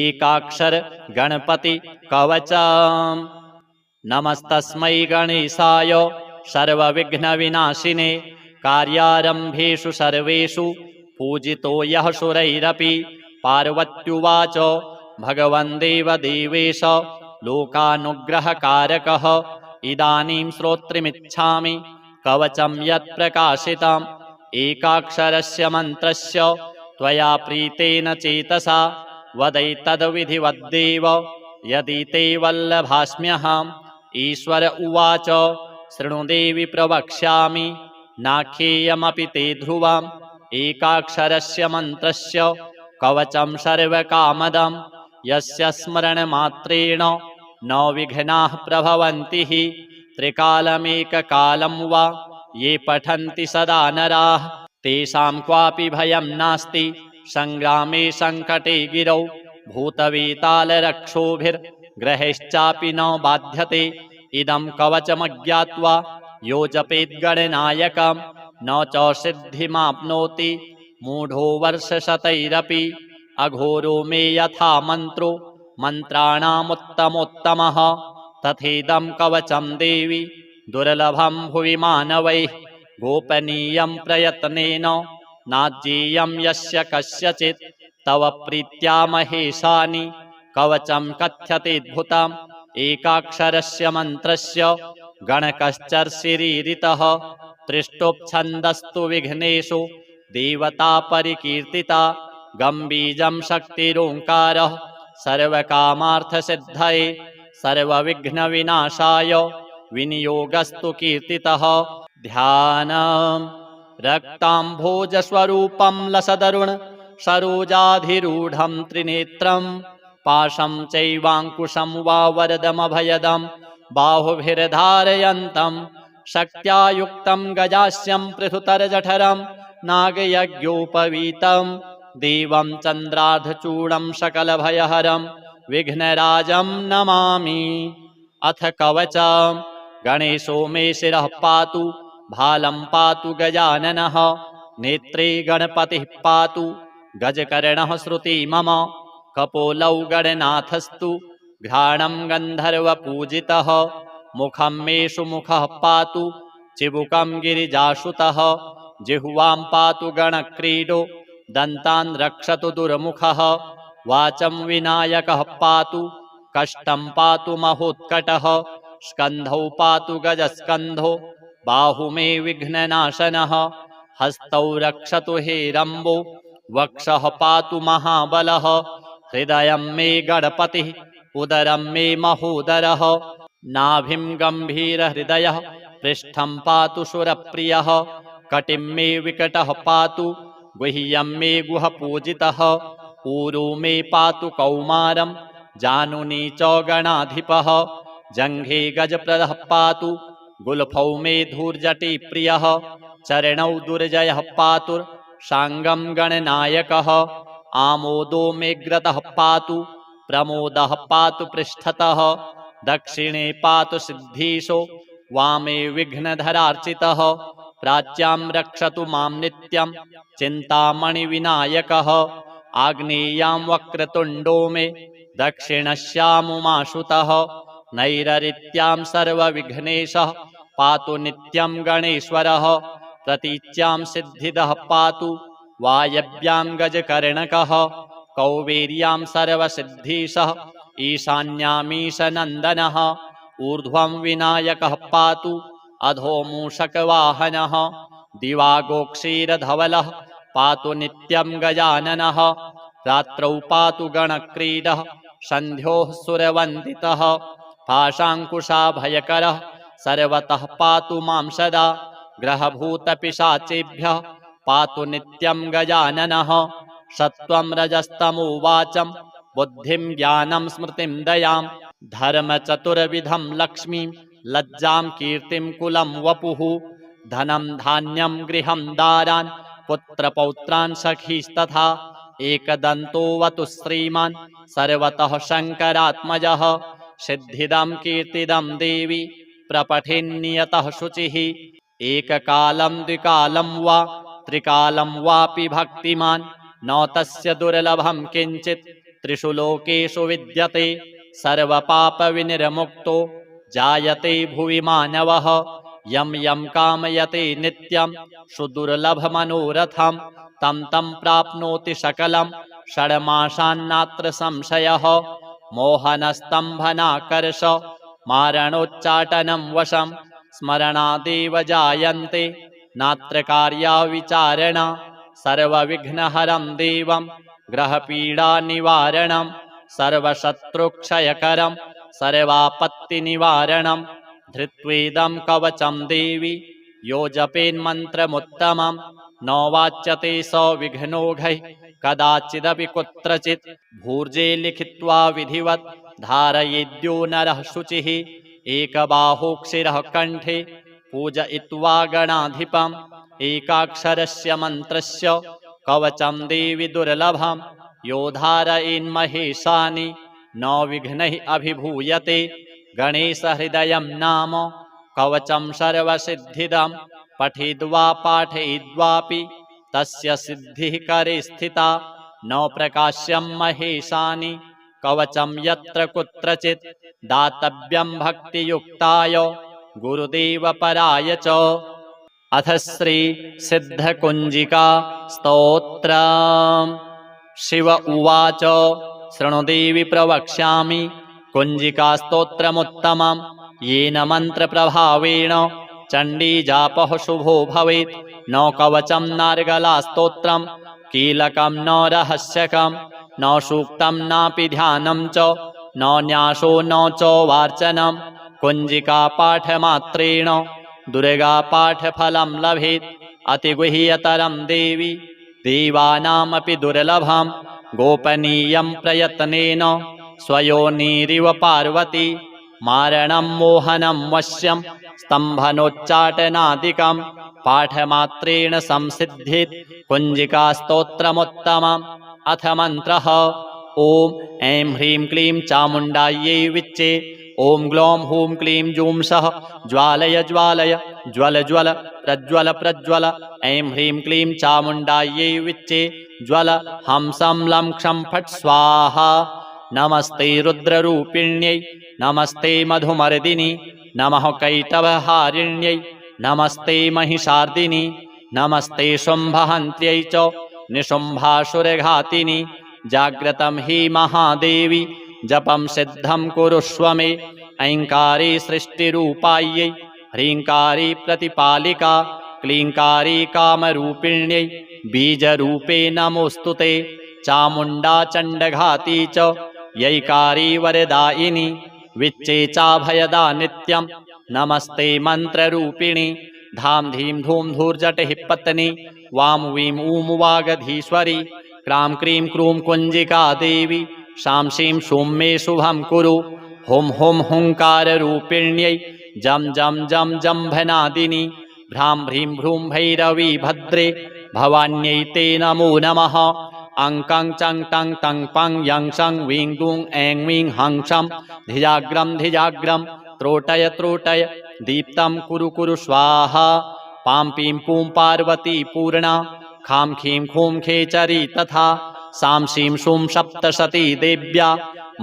एकाक्षर गणपति कवचम्। नमस्तस्मै गणेशाय सर्वविघ्नविनाशिने कार्यारम्भेषु सर्वेषु पूजितो यः सुरैरपि। पार्वत्युवाच भगवन् देवदेवेश लोकानुग्रहकारकः इदानीं श्रोत्रिमिच्छामि कवचं यत्प्रकाशितम् एकाक्षरस्य मन्त्रस्य त्वया प्रीतेन चेतसा वदैतद्विधिवद्देव यदि ते वल्लभास्म्यहम्। ईश्वर उवाच शृणु देवि प्रवक्ष्यामि नाख्येयमपि ते ध्रुवम् एकाक्षरस्य मन्त्रस्य कवचं सर्वकामदम् यस्य स्मरणमात्रेण न विघ्नाः प्रभवन्ति हि। त्रिकालमेककालं वा ये पठन्ति सदा नराः तेषां क्वापि भयं नास्ति संग्रामे संकटे गिरौ भूतवेतालरक्षोभिर्ग्रहैश्चापि न बाध्यते। इदं कवचमज्ञात्वा यो जपेत् गणनायकं न च सिद्धिमाप्नोति मूढो वर्षशतैरपि। अघोरो मे यथा मन्त्रो मन्त्राणामुत्तमोत्तमः तथेदं कवचं देवि दुर्लभं भुवि मानवैः गोपनीयं प्रयत्नेन नाज्येयं यस्य कस्यचित्। तव प्रीत्या महेशानि कवचं कथ्यतेऽद्भुतम् एकाक्षरस्य मन्त्रस्य गणकश्चर्षिरीरितः त्रिष्टुप्छन्दस्तु विघ्नेषु देवता परिकीर्तिता। गम्बीजं शक्तिरोङ्कारः सर्वकामार्थसिद्धये सर्वविघ्नविनाशाय विनियोगस्तु कीर्तितः। ध्यानम् रक्ताम्भोजस्वरूपं लसदरुण सरोजाधिरूढं त्रिनेत्रं पाशं चैवाङ्कुशं वा वरदमभयदं बाहुभिर्धारयन्तं शक्त्या युक्तं गजास्यं पृथुतरजठरं नागयज्ञोपवीतं देवं चन्द्रार्धचूडं सकलभयहरं विघ्नराजं नमामि। अथ कवचम् गणेशो मे शिरः पातु भालं पातु गजाननः नेत्रे गणपतिः पातु गजकर्णः श्रुति मम कपोलौ गणनाथस्तु घ्राणं गन्धर्वपूजितः मुखं मे सुमुखः पातु चिबुकं गिरिजासुतः जिह्वां पातु गणक्रीडो दन्तान् रक्षतु दुर्मुखः वाचं विनायकः पातु कष्टं पातु महोत्कटः स्कन्धौ पातु गजस्कन्धो बाहु मे विघ्ननाशनः हस्तौ रक्षतु हेरम्बो वक्षः पातु महाबलः हृदयं मे गणपतिः उदरं मे महोदरः नाभिं गम्भीरहृदयः पृष्ठं पातु सुरप्रियः कटिं मे विकटः पातु गुह्यं मे गुहपूजितः ऊरू मे पातु कौमारं जानुनी च गणाधिपः जङ्घे गजप्रदः पातु गुल्फौ मे धूर्जटिप्रियः चरणौ दुर्जयः पातुर्साङ्गं गणनायकः आमोदो मे ग्रतः पातु प्रमोदः पातु पृष्ठतः दक्षिणे पातु सिद्धीशो वामे विघ्नधरार्चितः प्राच्यां रक्षतु मां नित्यं चिन्तामणिविनायकः आग्नेयां वक्रतुण्डो मे दक्षिणस्यामुमाशुतः नैररित्यां सर्वविघ्नेशः पातु नित्यं गणेश्वरः प्रतीच्यां सिद्धिदः पातु वायव्यां गजकर्णकः कौवेर्यां सर्वसिद्धीशः ईशान्यामीशनन्दनः ऊर्ध्वं विनायकः पातु अधो मूषकवाहनः दिवागोक्षीरधवलः पातु नित्यं गजाननः रात्रौ पातु गणक्रीडः सन्ध्योः सुरवन्दितः पाशाङ्कुशाभयकरः सर्वतः पातु मां सदा ग्रहभूतपिशाचेभ्यः पातु नित्यं गजाननः सत्त्वं रजस्तमो वाचं बुद्धिं ज्ञानं स्मृतिं दयां धर्मचतुर्विधं लक्ष्मीं लज्जां कीर्तिं कुलं वपुः धनं धान्यं गृहं दारान् पुत्रपौत्रान् सखीस्तथा एकदन्तोऽवतु श्रीमान् सर्वतः शङ्करात्मजः सिद्धिदं कीर्तिदं देवी प्रपठेन्नियतः शुचिः एककालं द्विकालं वा त्रिकालं वापि भक्तिमान् न तस्य दुर्लभं किञ्चित् त्रिषु लोकेषु विद्यते सर्वपापविनिर्मुक्तो जायते भुवि मानवः यम यम कामयते नित्यं सुदुर्लभमनोरथं तं तं प्राप्नोति सकलं षड्मासान्नात्र संशयः। मोहनस्तम्भनाकर्ष मारणोच्चाटनं वशं स्मरणादेव जायन्ते नात्र कार्या विचारणा। सर्वविघ्नहरं देवं ग्रहपीडानिवारणं सर्वशत्रुक्षयकरं सर्वापत्तिनिवारणं धृत्वेदं कवचं देवी यो जपेन्मन्त्रमुत्तमं न वाच्यते स विघ्नौघैः कदाचिदपि कुत्रचित्। भूर्जे लिखित्वा विधिवत् धारयेद्यो नरः शुचिः एकबाहोक्षिरः कण्ठे पूजयित्वा गणाधिपम् एकाक्षरस्य मन्त्रस्य कवचं देवि दुर्लभं यो धारयेन्महेशानि न विघ्नैः अभिभूयते। गणेशहृदयं नाम कवचं सर्वसिद्धिदं पठित्वा पाठयित्वापि तस्य सिद्धिः करे स्थिता। न प्रकाश्यं महेशानि कवचं यत्र कुत्रचित् दातव्यं भक्तियुक्ताय गुरुदेवपराय च। अथ श्री सिद्धकुञ्जिका स्तोत्रम्। शिव उवाच शृणु देवि प्रवक्ष्यामि कुञ्जिका स्तोत्रमुत्तमं येन मन्त्रप्रभावेण चण्डीजापः शुभो भवेत्। न कवचं नार्गला स्तोत्रं कीलकं न रहस्यकं न सूक्तं नापि ध्यानं च न न्यासो न च वार्चनं कुञ्जिका पाठमात्रेण दुर्गा पाठफलं लभेत्। अतिगुह्यतरं देवी देवानामपि दुर्लभं गोपनीयं प्रयत्नेन स्वयोनिरिव पार्वती मारणं मोहनं वश्यं स्तम्भनोच्चाटनादिकं पाठमात्रेण संसिद्धित् कुञ्जिका स्तोत्रमुत्तमम्। अथ मन्त्रः ॐ ऐं ह्रीं क्लीं चामुण्डायै विच्चे ॐ ग्लौं हूं क्लीं जूं सः ज्वालय ज्वालय ज्वल ज्वल प्रज्वल प्रज्वल। ऐं ह्रीं क्लीं चामुण्डायै विच्चे ज्वल हं सं लं क्षं फट् स्वाहा। नमस्ते रुद्ररूपिण्यै नमस्ते मधुमर्दिनि नमः कैटभहारिण्यै नमस्ते महिषार्दिनि नमस्ते शुम्भहन्त्यै च निशुम्भासुरघातिनि। जाग्रतं हि महादेवी जपं सिद्धं कुरुष्व मे ऐङ्कारी सृष्टिरूपायै ह्रीङ्कारी प्रतिपालिका क्लीङ्कारी कामरूपिण्यै बीजरूपे नमोऽस्तुते। चामुण्डा चण्डघाती च यैकारी वरदायिनी विच्चे चाभयदा नित्यं नमस्ते मन्त्ररूपिणी। धां धीं धूं धूर्जटिः पत्नी वां वीं ऊं वागधीश्वरी क्रां क्रीं क्रूं कुञ्जिका देवी शां शीं शूं मे शुभं कुरु। हुं हुं हुङ्काररूपिण्यै जं जं जं जम्भनादिनि भ्रां ह्रीं भ्रूं भैरवी भद्रे भवान्यै ते नमो नमः। अं कं चं टं तं पं यं शं वीं दूं ऐं वीं हं शं धिजाग्रं धिजाग्रं त्रोटय त्रोटय दीप्तं कुरु कुरु स्वाहा। पां पीं पूं पार्वती पूर्णा खां खीं खूं खेचरी तथा सां शीं शूं सप्तशती देव्या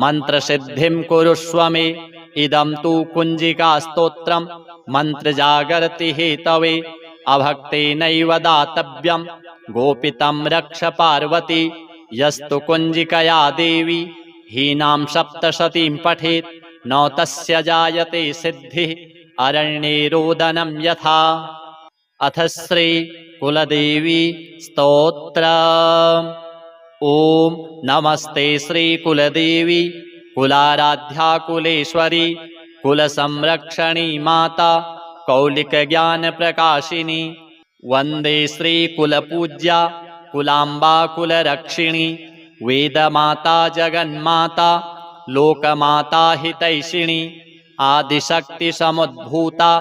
मन्त्रसिद्धिं कुरुष्व मे। इदं तु कुञ्जिका स्तोत्रं मन्त्रजागर्ति हेतवे अभक्तेनैव दातव्यं गोपितं रक्ष पार्वती। यस्तु कुञ्जिकया देवी हीनां सप्तशतीं पठेत् न तस्य जायते सिद्धिः अरण्ये रोदनं यथा। अथ श्री कुलदेवी स्तोत्रम्। ॐ नमस्ते श्री कुलदेवी कुलाराध्या कुलेश्वरी कुलसंरक्षणी माता कौलिकज्ञानप्रकाशिनी। वन्दे श्रीकुलपूज्या कुलाम्बा कुलरक्षिणी वेदमाता जगन्माता लोकमाता हितैषिणी। आदिशक्तिसमुद्भूता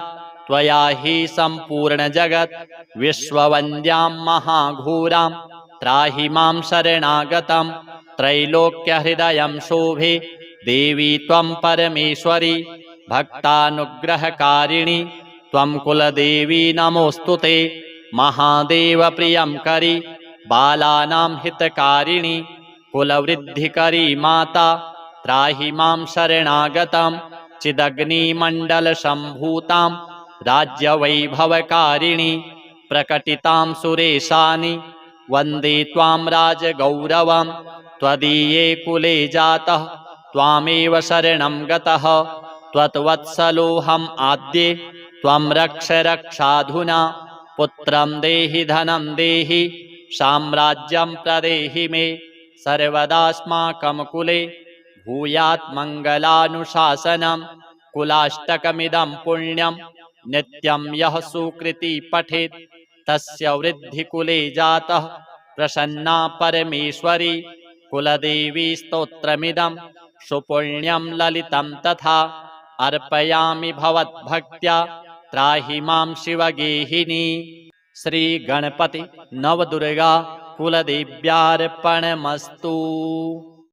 त्वया हि सम्पूर्णजगत् विश्ववन्द्यां महाघोरां त्राहि मां शरणागतं। त्रैलोक्यहृदयं शोभे देवी त्वं परमेश्वरी भक्तानुग्रहकारिणी त्वं कुलदेवी नमोऽस्तुते। महादेवप्रियं करि बालानां हितकारिणी कुलवृद्धिकरी माता त्राहि मां शरणागतं। चिदग्निमण्डलसम्भूतां राज्यवैभवकारिणि प्रकटितां सुरेशानि वन्दे त्वां राजगौरवं त्वदीये कुले जातः त्वामेव शरणं गतः त्वत्वत्सलोऽहम् आद्ये त्वं रक्ष रक्षाधुना पुत्रं देहि धनं देहि साम्राज्यं प्रदेहि मे सर्वदास्माकं कुले भूयात् मङ्गलानुशासनं कुलाष्टकमिदं पुण्यं नित्यं यः सुकृति पठेत् तस्य वृद्धिकुले जातः प्रसन्ना परमेश्वरी कुलदेवी स्तोत्रमिदं सुपुण्यं ललितं तथा अर्पयामि भवद्भक्त्या त्राहि मां शिवगेहिनी। श्री गणपति नवदुर्गा कुलदेव्यार्पणमस्तु।